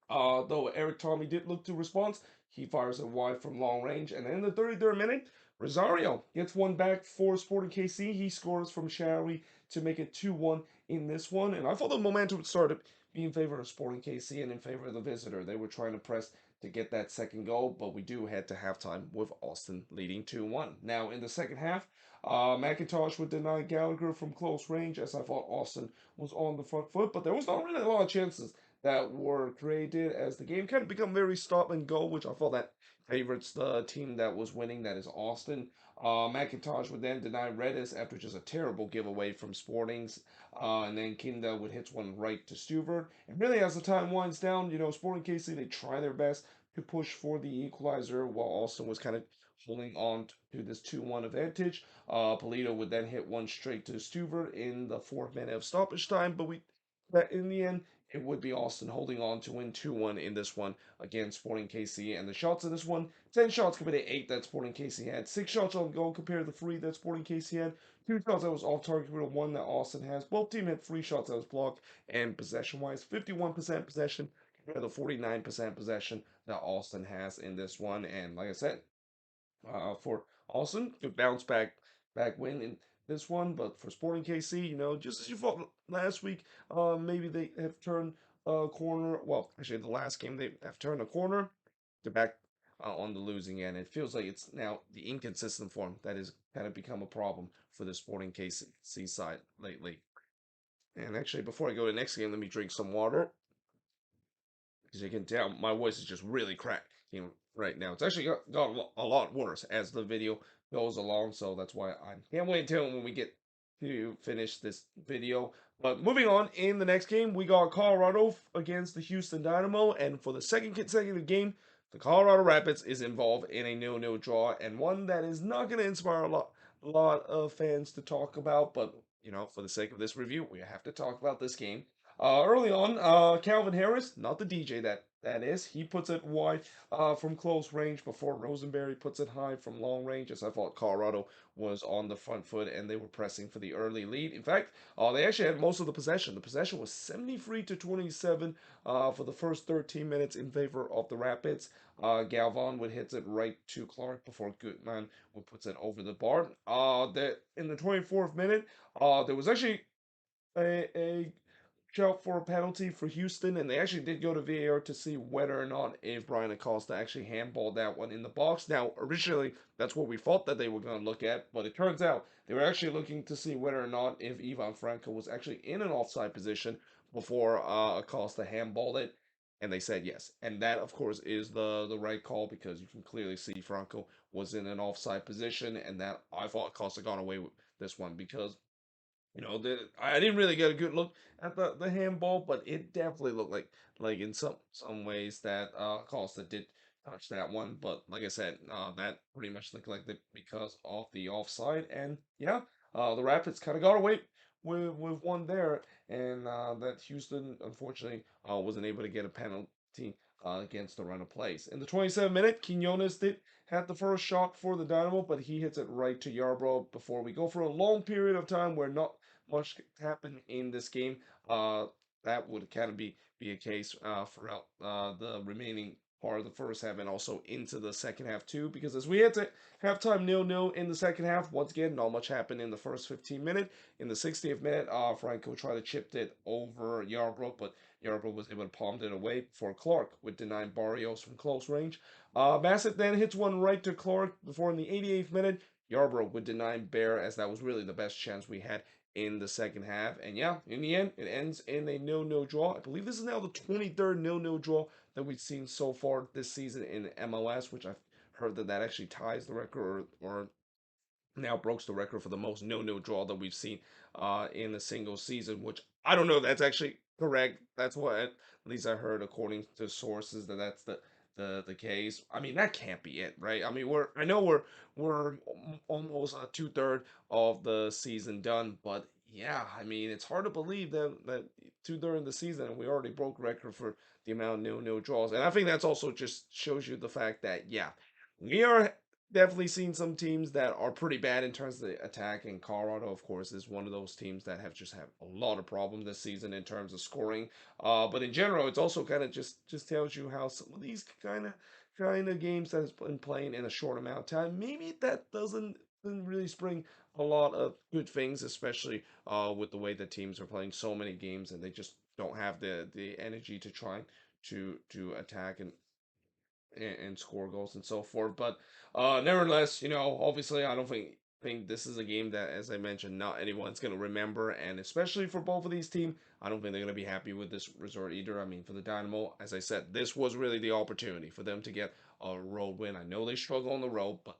Though Eric Tommy did look to respond, he fires it wide from long range. And then in the 33rd minute, Rosario gets one back for Sporting KC. He scores from Showery to make it 2-1 in this one. And I thought the momentum would start to be in favor of Sporting KC and in favor of the visitor. They were trying to press to get that second goal, but we do head to halftime with Austin leading 2-1. Now, in the second half, McIntosh would deny Gallagher from close range as I thought Austin was on the front foot, but there was not really a lot of chances that were created as the game kind of become very stop and go, which I thought that favorites the team that was winning, that is Austin. McIntosh would then deny Redis after just a terrible giveaway from Sportings, and then Kinda would hit one right to Stewart. And really, as the time winds down, Sporting KC, they try their best to push for the equalizer while Austin was kind of holding on to this 2-1 advantage. Polito would then hit one straight to Stewart in the 4th minute of stoppage time, but in the end, it would be Austin holding on to win 2-1 in this one against Sporting KC. And the shots in this one, 10 shots compared to 8 that Sporting KC had. 6 shots on goal compared to 3 that Sporting KC had. 2 shots that was off target compared to 1 that Austin has. Both teams had 3 shots that was blocked. And possession-wise, 51% possession compared to 49% possession that Austin has in this one. And like I said, for Austin, good back win in this one. But for Sporting KC, just as you thought last week, maybe they have turned a corner. Well, actually, the last game they have turned a corner. They're back on the losing end. It feels like it's now the inconsistent form that has kind of become a problem for the Sporting KC side lately. And actually, before I go to the next game, let me drink some water. As you can tell, my voice is just really cracking right now. It's actually got a lot worse as the video goes along, so that's why I can't wait until when we get to finish this video. But moving on, in the next game, we got Colorado against the Houston Dynamo, and for the second consecutive game, the Colorado Rapids is involved in a 0-0 draw, and one that is not going to inspire a lot of fans to talk about, but for the sake of this review, we have to talk about this game. Early on, Calvin Harris, not the DJ that is, he puts it wide from close range before Rosenberry puts it high from long range. As I thought Colorado was on the front foot and they were pressing for the early lead. In fact, they actually had most of the possession. The possession was 73 to 27 for the first 13 minutes in favor of the Rapids. Galvan would hit it right to Clark before Gutman would puts it over the bar. In the 24th minute, there was actually a shout for a penalty for Houston, and they actually did go to VAR to see whether or not if Brian Acosta actually handballed that one in the box. Now, originally, that's what we thought that they were going to look at, but it turns out they were actually looking to see whether or not if Ivan Franco was actually in an offside position before Acosta handballed it, and they said yes. And that, of course, is the right call because you can clearly see Franco was in an offside position, and that I thought Acosta got away with this one because I didn't really get a good look at the handball, but it definitely looked like in some ways that Costa did touch that one. But like I said, that pretty much looked like because of the offside. And yeah, the Rapids kind of got away with one there, and that Houston unfortunately wasn't able to get a penalty against the run of plays. In the 27th minute, Quinones did had the first shot for the Dynamo, but he hits it right to Yarbrough before we go for a long period of time where not much happened in this game. Uh, that would kind of be a case throughout the remaining part of the first half and also into the second half too. Because as we head to halftime 0-0 in the second half, once again, not much happened in the first 15 minutes. In the 60th minute, Franco tried to chip it over Yarbrough, but Yarbrough was able to palm it away for Clark with denying Barrios from close range. Bassett then hits one right to Clark before in the 88th minute. Yarbrough would deny Bear as that was really the best chance we had in the second half. And yeah, in the end, it ends in a 0-0 draw. I believe this is now the 23rd 0-0 draw that we've seen so far this season in MLS, which I've heard that actually ties the record or now broke the record for the most no-no draw that we've seen in a single season, which I don't know if that's actually correct. That's what at least I heard according to sources that that's the case. I mean, that can't be it, right? I mean, I know we're almost 2/3 of the season done, but yeah, I mean, it's hard to believe that 2/3 of the season and we already broke record for the amount of no draws, and I think that's also just shows you the fact that yeah, we are definitely seen some teams that are pretty bad in terms of the attack, and Colorado, of course, is one of those teams that have just had a lot of problems this season in terms of scoring. But in general, it's also kind of just tells you how some of these kind of games that has been playing in a short amount of time, maybe that doesn't really spring a lot of good things, especially with the way that teams are playing so many games and they just don't have the energy to try to attack and score goals and so forth. But nevertheless, obviously, I don't think this is a game that, as I mentioned, not anyone's going to remember, and especially for both of these teams, I don't think they're going to be happy with this result either. I mean, for the Dynamo, as I said, this was really the opportunity for them to get a road win. I know they struggle on the road, but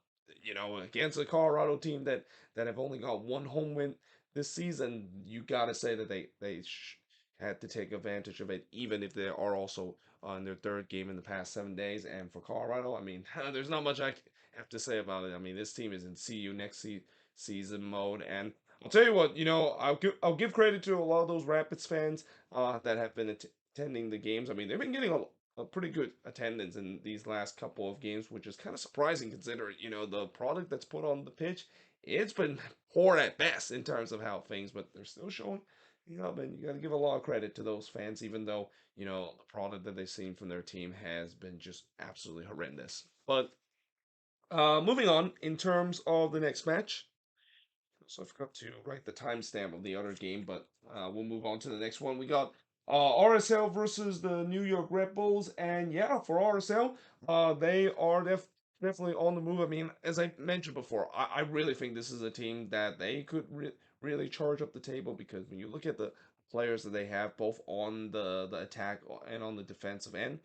against a Colorado team that have only got one home win this season, you got to say that they had to take advantage of it, even if they are also on their third game in the past 7 days. And for Colorado, I mean, there's not much I have to say about it. I mean, this team is in see you next season mode, and I'll tell you what, I'll give credit to a lot of those Rapids fans that have been attending the games. I mean, they've been getting a pretty good attendance in these last couple of games, which is kind of surprising considering the product that's put on the pitch. It's been poor at best in terms of how things, but they're still showing. Man, you got to give a lot of credit to those fans, even though the product that they've seen from their team has been just absolutely horrendous. But moving on, in terms of the next match, so I forgot to write the timestamp of the other game, but we'll move on to the next one. We got RSL versus the New York Red Bulls, and yeah, for RSL, they are definitely on the move. I mean, as I mentioned before, I really think this is a team that they could really charge up the table because when you look at the players that they have both on the attack and on the defensive end,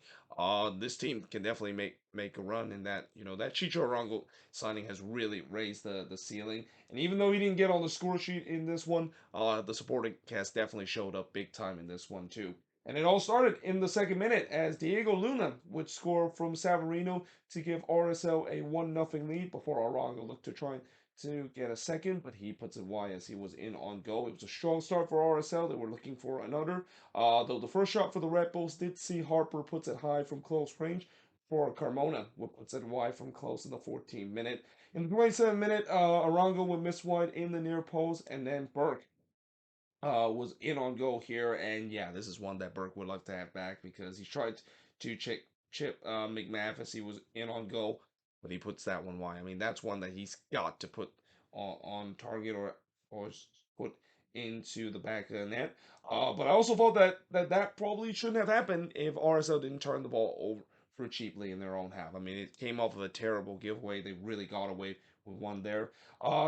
this team can definitely make a run in that. That Chicho Arango signing has really raised the ceiling. And even though he didn't get on the score sheet in this one, the supporting cast definitely showed up big time in this one too. And it all started in the second minute as Diego Luna would score from Savarino to give RSL a 1-0 lead before Arango looked to try and to get a second, but he puts it wide as he was in on goal. It was a strong start for RSL. They were looking for another. Though the first shot for the Red Bulls did see Harper puts it high from close range for Carmona, who puts it wide from close in the 14th minute. In the 27th minute, Arango would miss wide in the near post, and then Burke was in on goal here, and yeah, this is one that Burke would like to have back because he tried to chip McMath as he was in on goal, but he puts that one wide. I mean, that's one that he's got to put on target or put into the back of the net. But I also thought that probably shouldn't have happened if RSL didn't turn the ball over for cheaply in their own half. I mean, it came off of a terrible giveaway. They really got away with one there.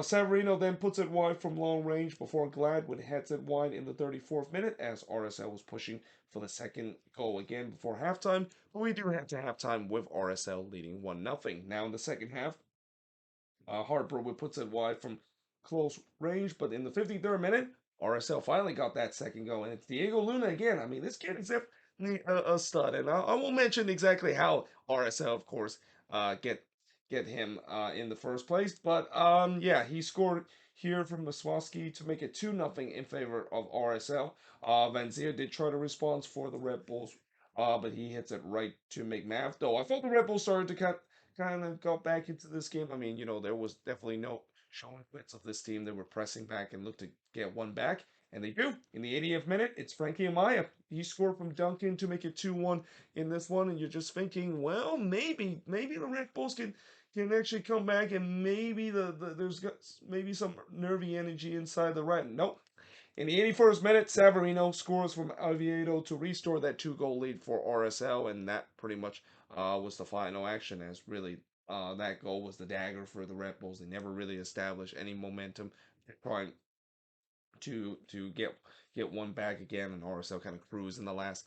Severino then puts it wide from long range before Gladwin heads it wide in the 34th minute as RSL was pushing for the second goal again before halftime. But we do head to halftime with RSL leading 1-0. Now in the second half, Harper would puts it wide from close range, but in the 53rd minute, RSL finally got that second goal, and it's Diego Luna again. I mean, this kid is definitely a stud, and I won't mention exactly how RSL, of course, get him in the first place, but yeah, he scored here from Maswowski to make it 2-0 in favor of RSL. Van Zier did try to respond for the Red Bulls, but he hits it right to McMath. Though I thought the Red Bulls started to kind of got back into this game. I mean, there was definitely no showing quits of this team. They were pressing back and looked to get one back, and they do. In the 80th minute, it's Frankie Amaya. He scored from Duncan to make it 2-1 in this one, and you're just thinking, well, maybe the Red Bulls can actually come back, and maybe there's maybe some nervy energy inside the right. Nope. In the 81st minute, Savarino scores from Oviedo to restore that two-goal lead for RSL, and that pretty much was the final action. As really, that goal was the dagger for the Red Bulls. They never really established any momentum, trying to get one back again, and RSL kind of cruised in the last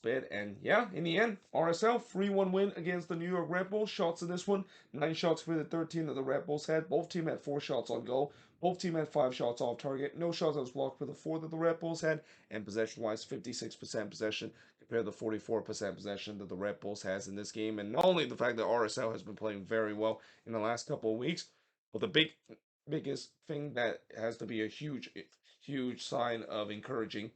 bit. And yeah, in the end, RSL 3-1 win against the New York Red Bulls. Shots in this one, 9 shots for the 13 that the Red Bulls had. Both team had 4 shots on goal. Both team had 5 shots off target. No shots that was blocked for the 4 that the Red Bulls had. And possession-wise, 56% possession compared to the 44% possession that the Red Bulls has in this game. And not only the fact that RSL has been playing very well in the last couple of weeks, but the biggest thing that has to be a huge sign of encouraging.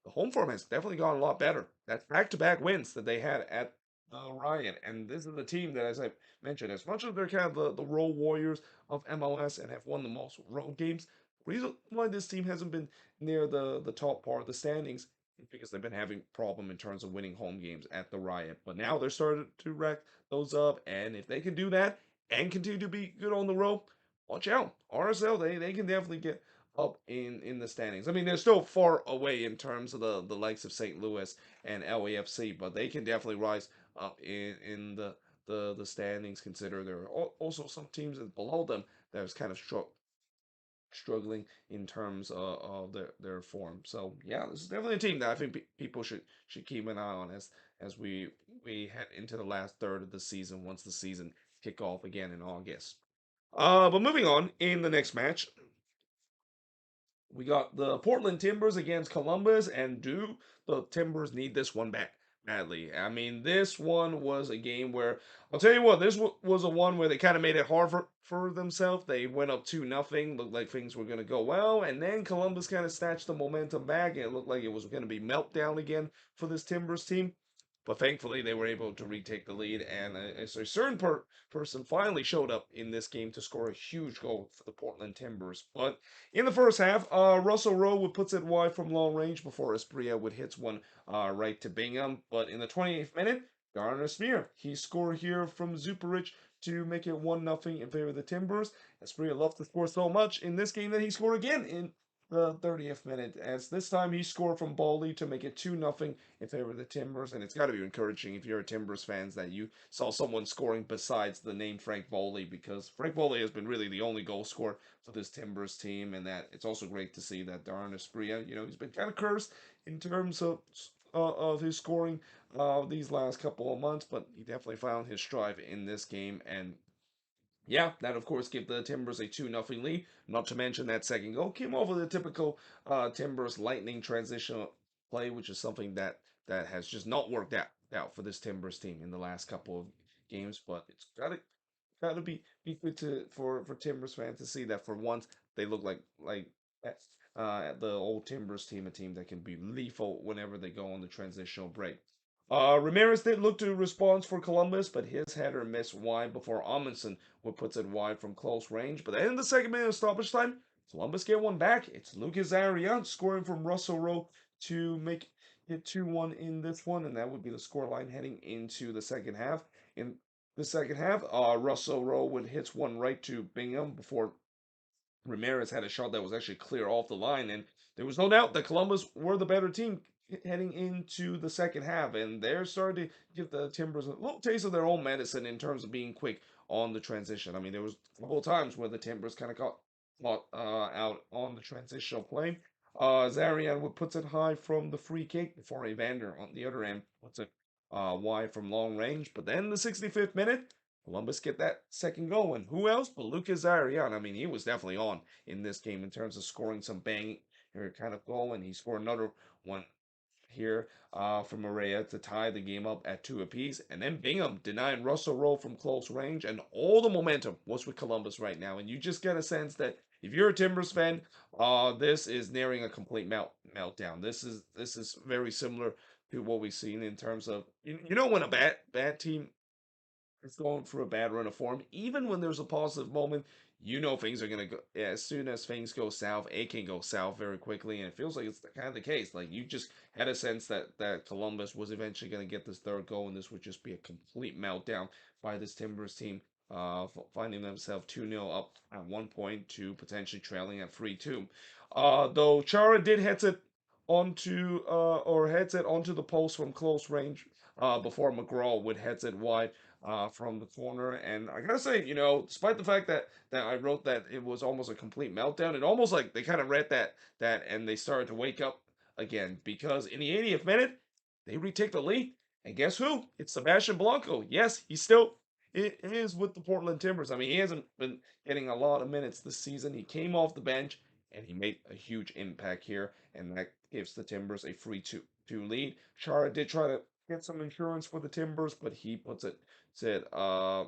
The home form has definitely gotten a lot better. That's back-to-back wins that they had at Riot, and this is a team that, as I mentioned, as much as they're kind of the role warriors of MLS and have won the most road games, the reason why this team hasn't been near the top part of the standings is because they've been having problem in terms of winning home games at the Riot. But now they're starting to rack those up, and if they can do that and continue to be good on the road, watch out. RSL, they can definitely get up in the standings. I mean, they're still far away in terms of the likes of St. Louis and LAFC, but they can definitely rise up in the standings. Consider there are also some teams that below them that is kind of struggling in terms of their form. So yeah, this is definitely a team that I think people should keep an eye on as we head into the last third of the season once the season kick off again in August. But moving on in the next match, we got the Portland Timbers against Columbus, and do the Timbers need this one back badly? I mean, this one was a game where I'll tell you what, this was a one where they kind of made it hard for themselves. They went up 2-0, looked like things were going to go well, and then Columbus kind of snatched the momentum back, and it looked like it was going to be meltdown again for this Timbers team. But thankfully, they were able to retake the lead, and a certain person finally showed up in this game to score a huge goal for the Portland Timbers. But in the first half, Russell Rowe would puts it wide from long range before Espria would hit one right to Bingham. But in the 28th minute, Garner Smear, he scored here from Zuperich to make it 1-0 in favor of the Timbers. Espria loved to score so much in this game that he scored again in the 30th minute, as this time he scored from Bowley to make it 2-0 in favor of the Timbers. And it's got to be encouraging if you're a Timbers fans that you saw someone scoring besides the name Frank Bowley, because Frank Bowley has been really the only goal scorer for this Timbers team. And that it's also great to see that Darren Espria, he's been kind of cursed in terms of his scoring these last couple of months, but he definitely found his stride in this game. And yeah, that of course gave the Timbers a 2-0 lead. Not to mention that second goal came over the typical Timbers lightning transition play, which is something that has just not worked out for this Timbers team in the last couple of games. But it's got it. gotta be good to for Timbers fans to see that for once they look like the old Timbers team, a team that can be lethal whenever they go on the transitional break. Ramirez did look to respond for Columbus, but his header missed wide before Amundsen would puts it wide from close range. But then in the second minute of stoppage time, Columbus get one back. It's Lucas Arias scoring from Russell Rowe to make it 2-1 in this one, and that would be the scoreline heading into the second half. In the second half, Russell Rowe would hits one right to Bingham before Ramirez had a shot that was actually clear off the line, and there was no doubt that Columbus were the better team heading into the second half, and they're starting to give the Timbers a little taste of their own medicine in terms of being quick on the transition. I mean, there was a couple of times where the Timbers kind of got caught out on the transitional play. Zarian would puts it high from the free kick before Evander on the other end puts it wide from long range. But then the 65th minute, Columbus get that second goal, and who else but Lucas Arian? I mean, he was definitely on in this game in terms of scoring some bang kind of goal, and he scored another one here for Maria to tie the game up at two apiece. And then Bingham denying Russell Rowe from close range, and all the momentum was with Columbus right now. And you just get a sense that if you're a Timbers fan, this is nearing a complete meltdown. This is very similar to what we've seen in terms of you know when a bad team is going through a bad run of form, even when there's a positive moment, you know things are gonna go. Yeah, as soon as things go south, it can go south very quickly, and it feels like it's kind of the case. Like you just had a sense that Columbus was eventually gonna get this third goal, and this would just be a complete meltdown by this Timbers team, finding themselves 2-0 up at one point to potentially trailing at 3-2. Though Chara did heads it onto the post from close range before McGraw would heads it wide from the corner. And I gotta say, despite the fact that I wrote that it was almost a complete meltdown, it almost like they kind of read that and they started to wake up again because in the 80th minute they retake the lead. And guess who? It's Sebastian Blanco. Yes, he still it is with the Portland Timbers. I mean, he hasn't been getting a lot of minutes this season. He came off the bench and he made a huge impact here, and that gives the Timbers a 3-2 lead. Chara did try to get some insurance for the Timbers, but he puts it said high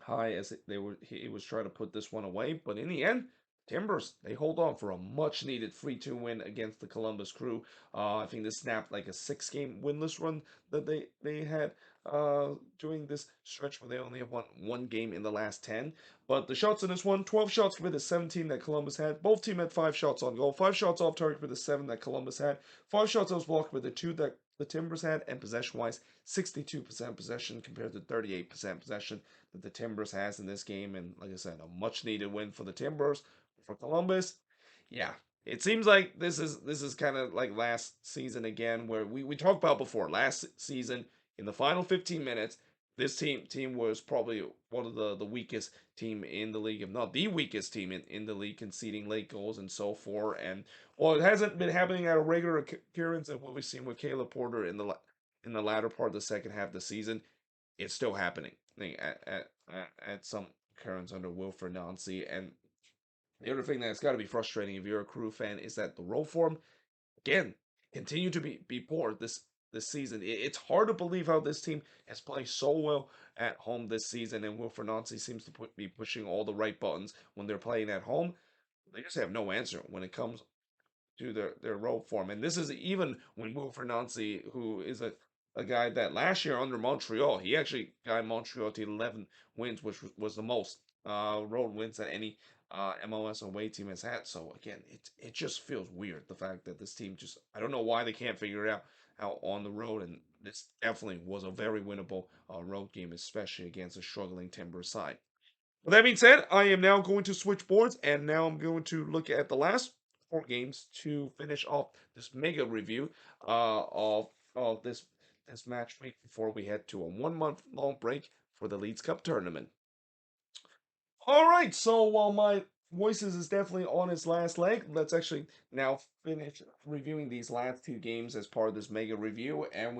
as he was trying to put this one away. But in the end, Timbers they hold on for a much needed 3-2 win against the Columbus Crew. I think this snapped like a 6-game winless run that they had during this stretch where they only have won one game in the last 10. But the shots in this one, 12 shots for the 17 that Columbus had. Both team had 5 shots on goal, 5 shots off target for the 7 that Columbus had, 5 shots that was blocked for the 2 that the Timbers had, and possession wise, 62% possession compared to 38% possession that the Timbers has in this game. And like I said, a much needed win for the Timbers. For Columbus, yeah, it seems like this is kind of like last season again, where we talked about before. Last season, in the final 15 minutes, this team was probably one of the weakest team in the league, if not the weakest team in the league, conceding late goals and so forth. And well, it hasn't been happening at a regular occurrence, and what we've seen with Caleb Porter in the latter part of the second half of the season, it's still happening. I think at some occurrence under Wilfred Nancy. And the other thing that's got to be frustrating if you're a Crew fan is that the roll form again continue to be poor this season. It's hard to believe how this team has played so well at home this season, and Wilfred Nancy seems to be pushing all the right buttons when they're playing at home. They just have no answer when it comes to their road form. And this is even when Wilfred Nancy, who is a guy that last year under Montreal, he actually got Montreal to 11 wins, which was the most road wins that any MLS away team has had. So again, it just feels weird the fact that this team just I don't know why they can't figure it out on the road, and this definitely was a very winnable road game, especially against a struggling Timber side. With that being said, I am now going to switch boards, and now I'm going to look at the last 4 games to finish off this mega review of this match week before we head to a 1 month long break for the Leeds Cup tournament. All right, so while my voices is definitely on its last leg, let's actually now finish reviewing these last 2 games as part of this mega review, and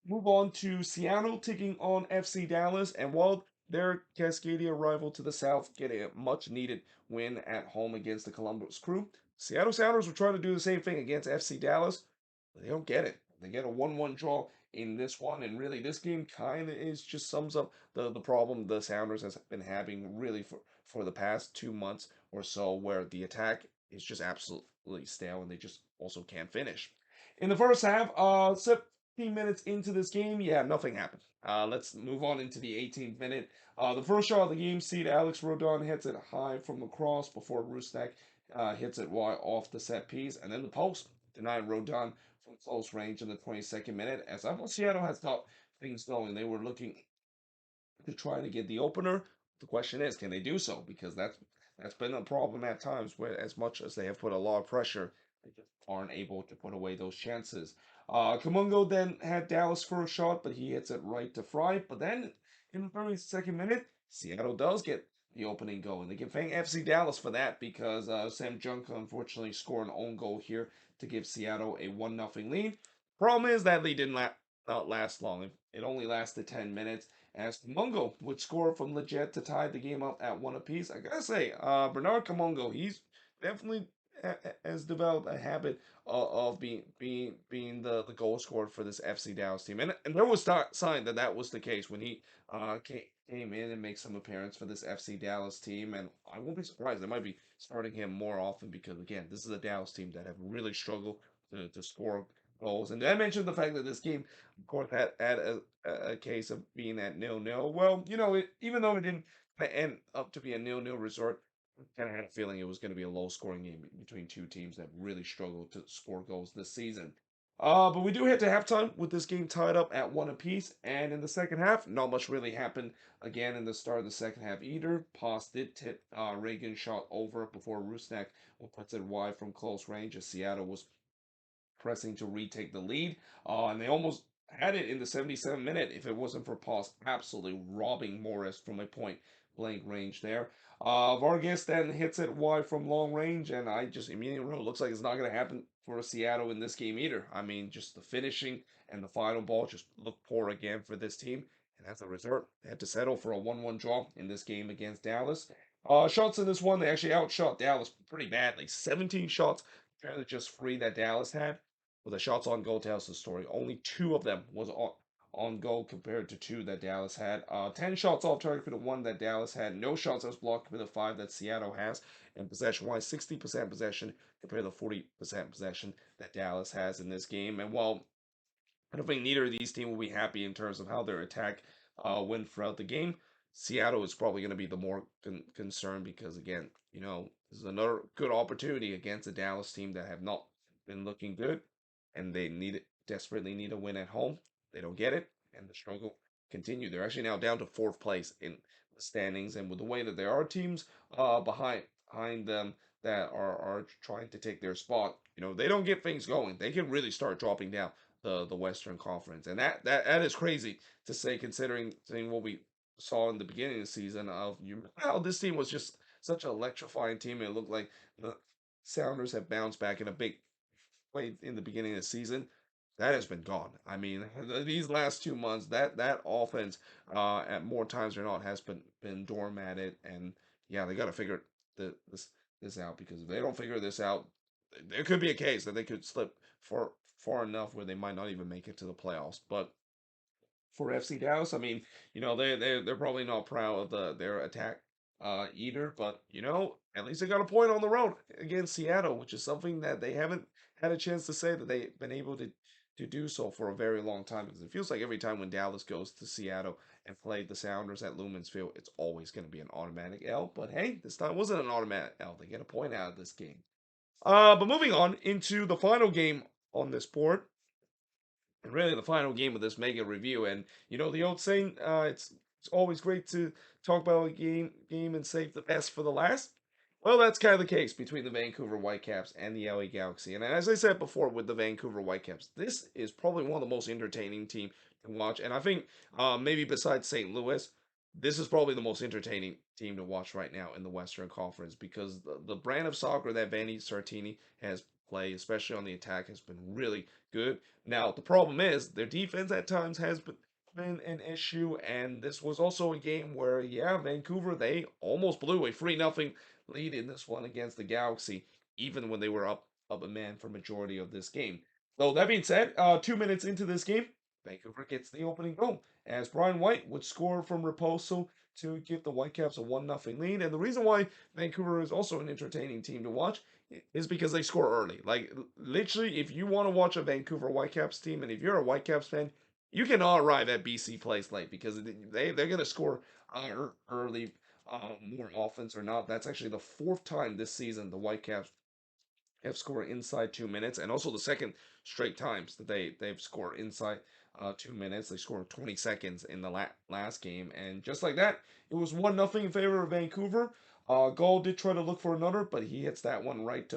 move on to Seattle taking on FC Dallas, and while their Cascadia rival to the south getting a much needed win at home against the Columbus Crew, Seattle Sounders were trying to do the same thing against FC Dallas, but they don't get it. They get a 1-1 draw in this one, and really this game kind of is just sums up the problem the Sounders has been having really for the past 2 months or so, where the attack is just absolutely stale and they just also can't finish. In the first half, 17 minutes into this game, yeah, nothing happened. Let's move on into the 18th minute. The first shot of the game, seed Alex Rodon hits it high from the cross before Rusnak hits it wide off the set piece, and then the post denied Rodon from close range in the 22nd minute. As I thought Seattle has got things going, they were looking to try to get the opener. The question is, can they do so? Because that's been a problem at times where, as much as they have put a lot of pressure, they just aren't able to put away those chances. Kamungo then had Dallas for a shot, but he hits it right to Fry. But then in the 32nd minute, Seattle does get the opening goal, and they can thank FC Dallas for that because Sam Junker unfortunately scored an own goal here to give Seattle a 1-0 lead. Problem is that lead didn't not last long. It only lasted 10 minutes as Kamungo would score from legit to tie the game up at one apiece. I gotta say, Bernard Kamungo, he's definitely has developed a habit of being the goal scorer for this FC Dallas team, and there was sign that that was the case when he came in and make some appearance for this FC Dallas team, and I won't be surprised they might be starting him more often because again, this is a Dallas team that have really struggled to score goals, and I mentioned the fact that this game, of course, had a case of being at 0-0. Well, even though it didn't end up to be a 0-0 resort, I kind of had a feeling it was going to be a low-scoring game between two teams that really struggled to score goals this season. But we do head to halftime with this game tied up at one apiece, and in the second half, not much really happened again in the start of the second half either. Pos did tip Reagan shot over before Rusnak puts it wide from close range as Seattle was pressing to retake the lead. And they almost had it in the 77th minute if it wasn't for Paul's absolutely robbing Morris from a point blank range there. Vargas then hits it wide from long range, and I just immediately wrote, looks like it's not going to happen for Seattle in this game either. I mean, just the finishing and the final ball just looked poor again for this team. And as a result, they had to settle for a 1-1 draw in this game against Dallas. Shots in this one, they actually outshot Dallas pretty badly. 17 shots compared to just 3 that Dallas had. Well, the shots on goal tells the story. Only 2 of them was on goal compared to 2 that Dallas had. 10 shots off target for the 1 that Dallas had. No shots as blocked for the 5 that Seattle has. And possession-wise, 60% possession compared to 40% possession that Dallas has in this game. And while I don't think neither of these teams will be happy in terms of how their attack went throughout the game, Seattle is probably going to be the more concerned because, again, this is another good opportunity against a Dallas team that have not been looking good, and they desperately need a win at home. They don't get it, and the struggle continue. They're actually now down to fourth place in the standings, and with the way that there are teams behind them that are trying to take their spot, they don't get things going. They can really start dropping down the Western Conference, and that is crazy to say considering what we saw in the beginning of the season of how this team was just such an electrifying team. It looked like the Sounders have bounced back in a big way in the beginning of the season. That has been gone. I mean, these last 2 months, that offense, at more times than not, has been doormatted, and yeah, they got to figure this out because if they don't figure this out, there could be a case that they could slip far enough where they might not even make it to the playoffs. But for FC Dallas. I mean, they're probably not proud of their attack either, but at least they got a point on the road against Seattle, which is something that they haven't had a chance to say that they've been able to do so for a very long time because it feels like every time when Dallas goes to Seattle and play the Sounders at Lumen's Field, it's always going to be an automatic L. But hey, this time wasn't an automatic L. They get a point out of this game. But moving on into the final game on this board, and really the final game of this mega review. And the old saying, it's always great to talk about a game and save the best for the last. Well, that's kind of the case between the Vancouver Whitecaps and the LA Galaxy. And as I said before with the Vancouver Whitecaps, this is probably one of the most entertaining team to watch. And I think maybe besides St. Louis, this is probably the most entertaining team to watch right now in the Western Conference because the brand of soccer that Vanni Sartini has played, especially on the attack, has been really good. Now, the problem is their defense at times has been an issue, and this was also a game where, yeah, Vancouver, they almost blew a 3-0 lead in this one against the Galaxy, even when they were up a man for majority of this game. So that being said, 2 minutes into this game, Vancouver gets the opening goal as Brian White would score from Raposo to give the Whitecaps a 1-0 lead. And the reason why Vancouver is also an entertaining team to watch is because they score early. Like literally, if you want to watch a Vancouver Whitecaps team, and if you're a Whitecaps fan, you cannot arrive at BC Place late because they're gonna score early, more offense or not. That's actually the fourth time this season the Whitecaps have scored inside 2 minutes, and also the second straight times that they've scored inside 2 minutes. They scored 20 seconds in the last game, and just like that, it was 1-0 in favor of Vancouver. Gall did try to look for another, but he hits that one right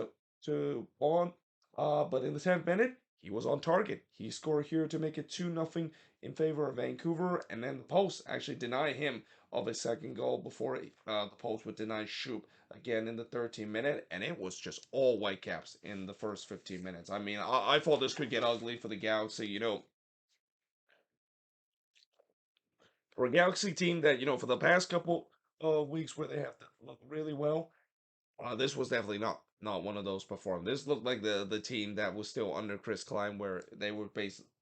to Bond. But in the 10th minute, he was on target. He scored here to make it 2-0 in favor of Vancouver, and then the post actually deny him of a second goal before the post would deny Shoop again in the 13th minute, and it was just all Whitecaps in the first 15 minutes. I mean, I thought this could get ugly for the Galaxy. For a Galaxy team that, for the past couple of weeks where they have to look really well, this was definitely not one of those performed. This looked like the team that was still under Chris Klein, where they were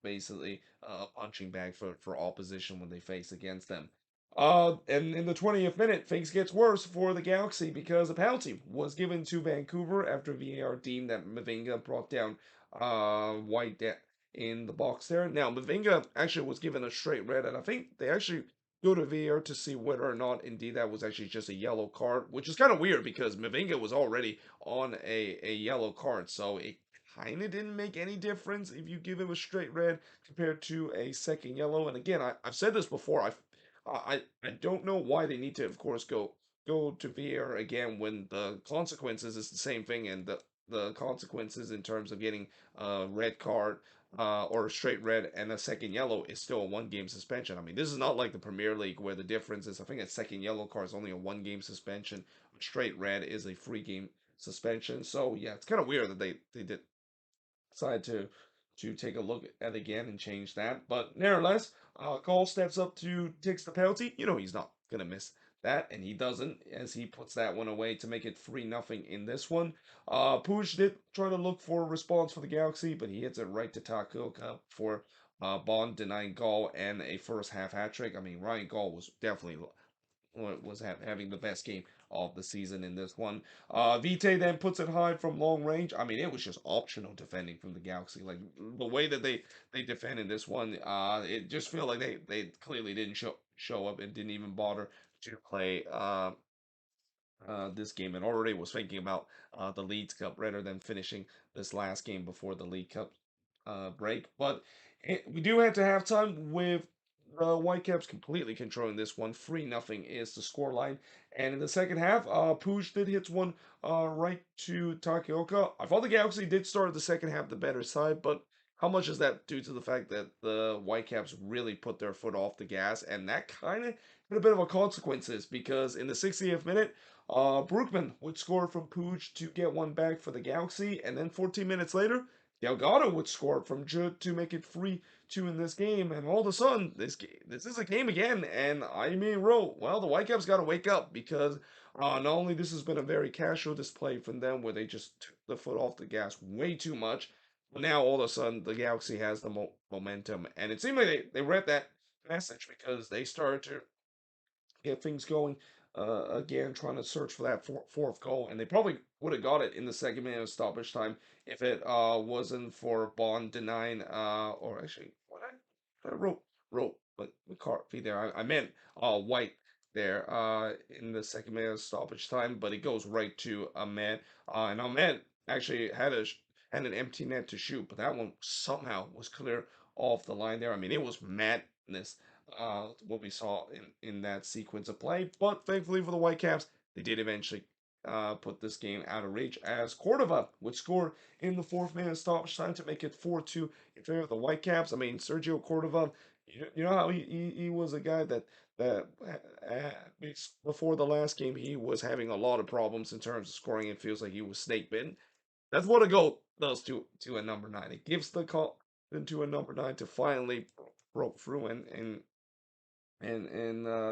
basically a punching bag for opposition when they faced against them. And in the 20th minute, things gets worse for the Galaxy because a penalty was given to Vancouver after VAR deemed that Mavinga brought down White in the box there. Now Mavinga actually was given a straight red, and I think they actually go to VAR to see whether or not indeed that was actually just a yellow card, which is kind of weird because Mavinga was already on a yellow card, so it kind of didn't make any difference if you give him a straight red compared to a second yellow. And again, I've said this before. I don't know why they need to, of course, go to VAR again when the consequences is the same thing, and the consequences in terms of getting a red card or a straight red and a second yellow is still a 1 game suspension. I mean, this is not like the Premier League where the difference is, I think a second yellow card is only a 1 game suspension. Straight red is a 3 game suspension. So yeah, it's kind of weird that they did decide to take a look at again and change that. But nevertheless, Cole steps up to takes the penalty. He's not gonna miss that, and he doesn't as he puts that one away to make it 3-0 in this one. Puig did try to look for a response for the Galaxy, but he hits it right to Takoka for Bond denying Gall and a first half hat trick. I mean, Ryan Gall was definitely was having the best game of the season in this one. Vite then puts it high from long range. I mean, it was just optional defending from the Galaxy. Like the way that they defended this one, it just felt like they clearly didn't show up and didn't even bother to play this game and already was thinking about the League Cup rather than finishing this last game before the League Cup break. But we do head to halftime with the Whitecaps completely controlling this one. 3-0 is the scoreline. And in the second half, Puig did hit one right to Takioka. I thought the Galaxy did start the second half the better side, but how much is that due to the fact that the Whitecaps really put their foot off the gas? And that kind of had a bit of a consequences because in the 60th minute, Brookman would score from Puig to get one back for the Galaxy, and then 14 minutes later, Delgado would score from Judd to make it 3-2 in this game, and all of a sudden, this is a game again, and I mean, well, the Whitecaps got to wake up because not only this has been a very casual display from them where they just took the foot off the gas way too much, but now all of a sudden the Galaxy has the momentum, and it seemed like they read that message because they started to get things going again, trying to search for that fourth goal. And they probably would have got it in the second minute of stoppage time if it wasn't for Bond denying, or actually, what I wrote, but McCarthy there. I meant White there in the second minute of stoppage time, but it goes right to Ahmed. And Ahmed actually had an empty net to shoot, but that one somehow was clear off the line there. I mean, it was madness what we saw in that sequence of play. But thankfully for the Whitecaps, they did eventually put this game out of reach as Cordova would score in the fourth minute stoppage time to make it 4-2 in favor of the Whitecaps. I mean, Sergio Cordova, you know how he was a guy that before the last game he was having a lot of problems in terms of scoring. It feels like he was snake bitten. That's what a goal does to a number nine. It gives the call to a number nine to finally broke through and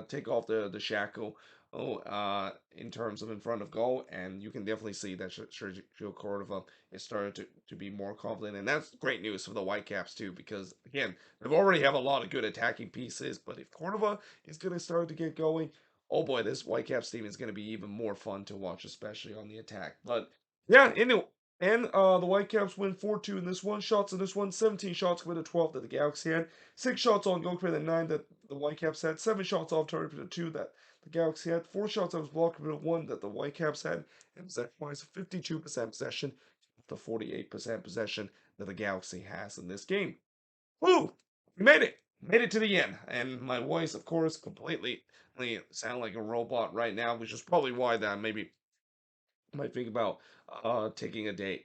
take off the shackle in terms of in front of goal, and you can definitely see that Sergio Cordova is starting to be more confident, and that's great news for the Whitecaps too, because again, they've already have a lot of good attacking pieces, but if Cordova is going to start to get going, oh boy, this Whitecaps team is going to be even more fun to watch, especially on the attack. But yeah, anyway. And the Whitecaps win 4-2 in this one. Shots in this one, 17 shots compared to 12 that the Galaxy had. 6 shots on goal compared to 9 that the Whitecaps had. 7 shots off target compared to 2 that the Galaxy had. 4 shots that was blocked compared to 1 that the Whitecaps had. And possession-wise, 52% possession to 48% possession that the Galaxy has in this game. Woo! We made it! Made it to the end. And my voice, of course, completely sound like a robot right now, which is probably why that maybe might think about taking a day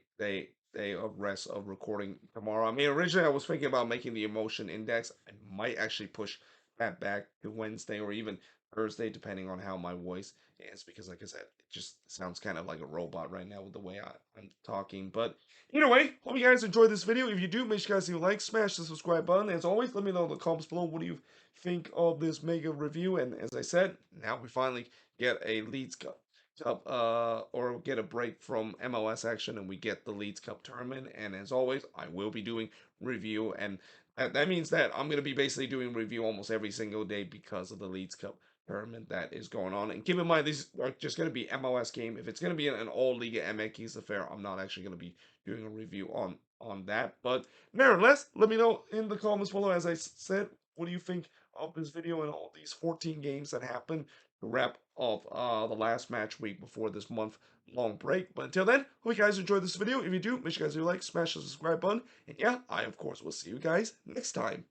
of rest of recording tomorrow. I mean, originally I was thinking about making the emotion index. I might actually push that back to Wednesday or even Thursday, depending on how my voice is, because like I said, it just sounds kind of like a robot right now with the way I'm talking. But either way, hope you guys enjoyed this video. If you do, make sure you guys leave a like, smash the subscribe button. As always, let me know in the comments below what do you think of this mega review. And as I said, now we finally get a Leeds Cup or get a break from MLS action and we get the Leeds Cup tournament. And as always, I will be doing review, and that means that I'm going to be basically doing review almost every single day because of the Leeds Cup tournament that is going on. And keep in mind, these are just going to be MLS game. If it's going to be an all Liga MX affair, I'm not actually going to be doing a review on that. But nevertheless, let me know in the comments below, as I said, what do you think of this video and all these 14 games that happened to wrap up the last match week before this month long break. But until then, hope you guys enjoyed this video. If you do, make sure you guys do like, smash the subscribe button. And yeah, I of course will see you guys next time.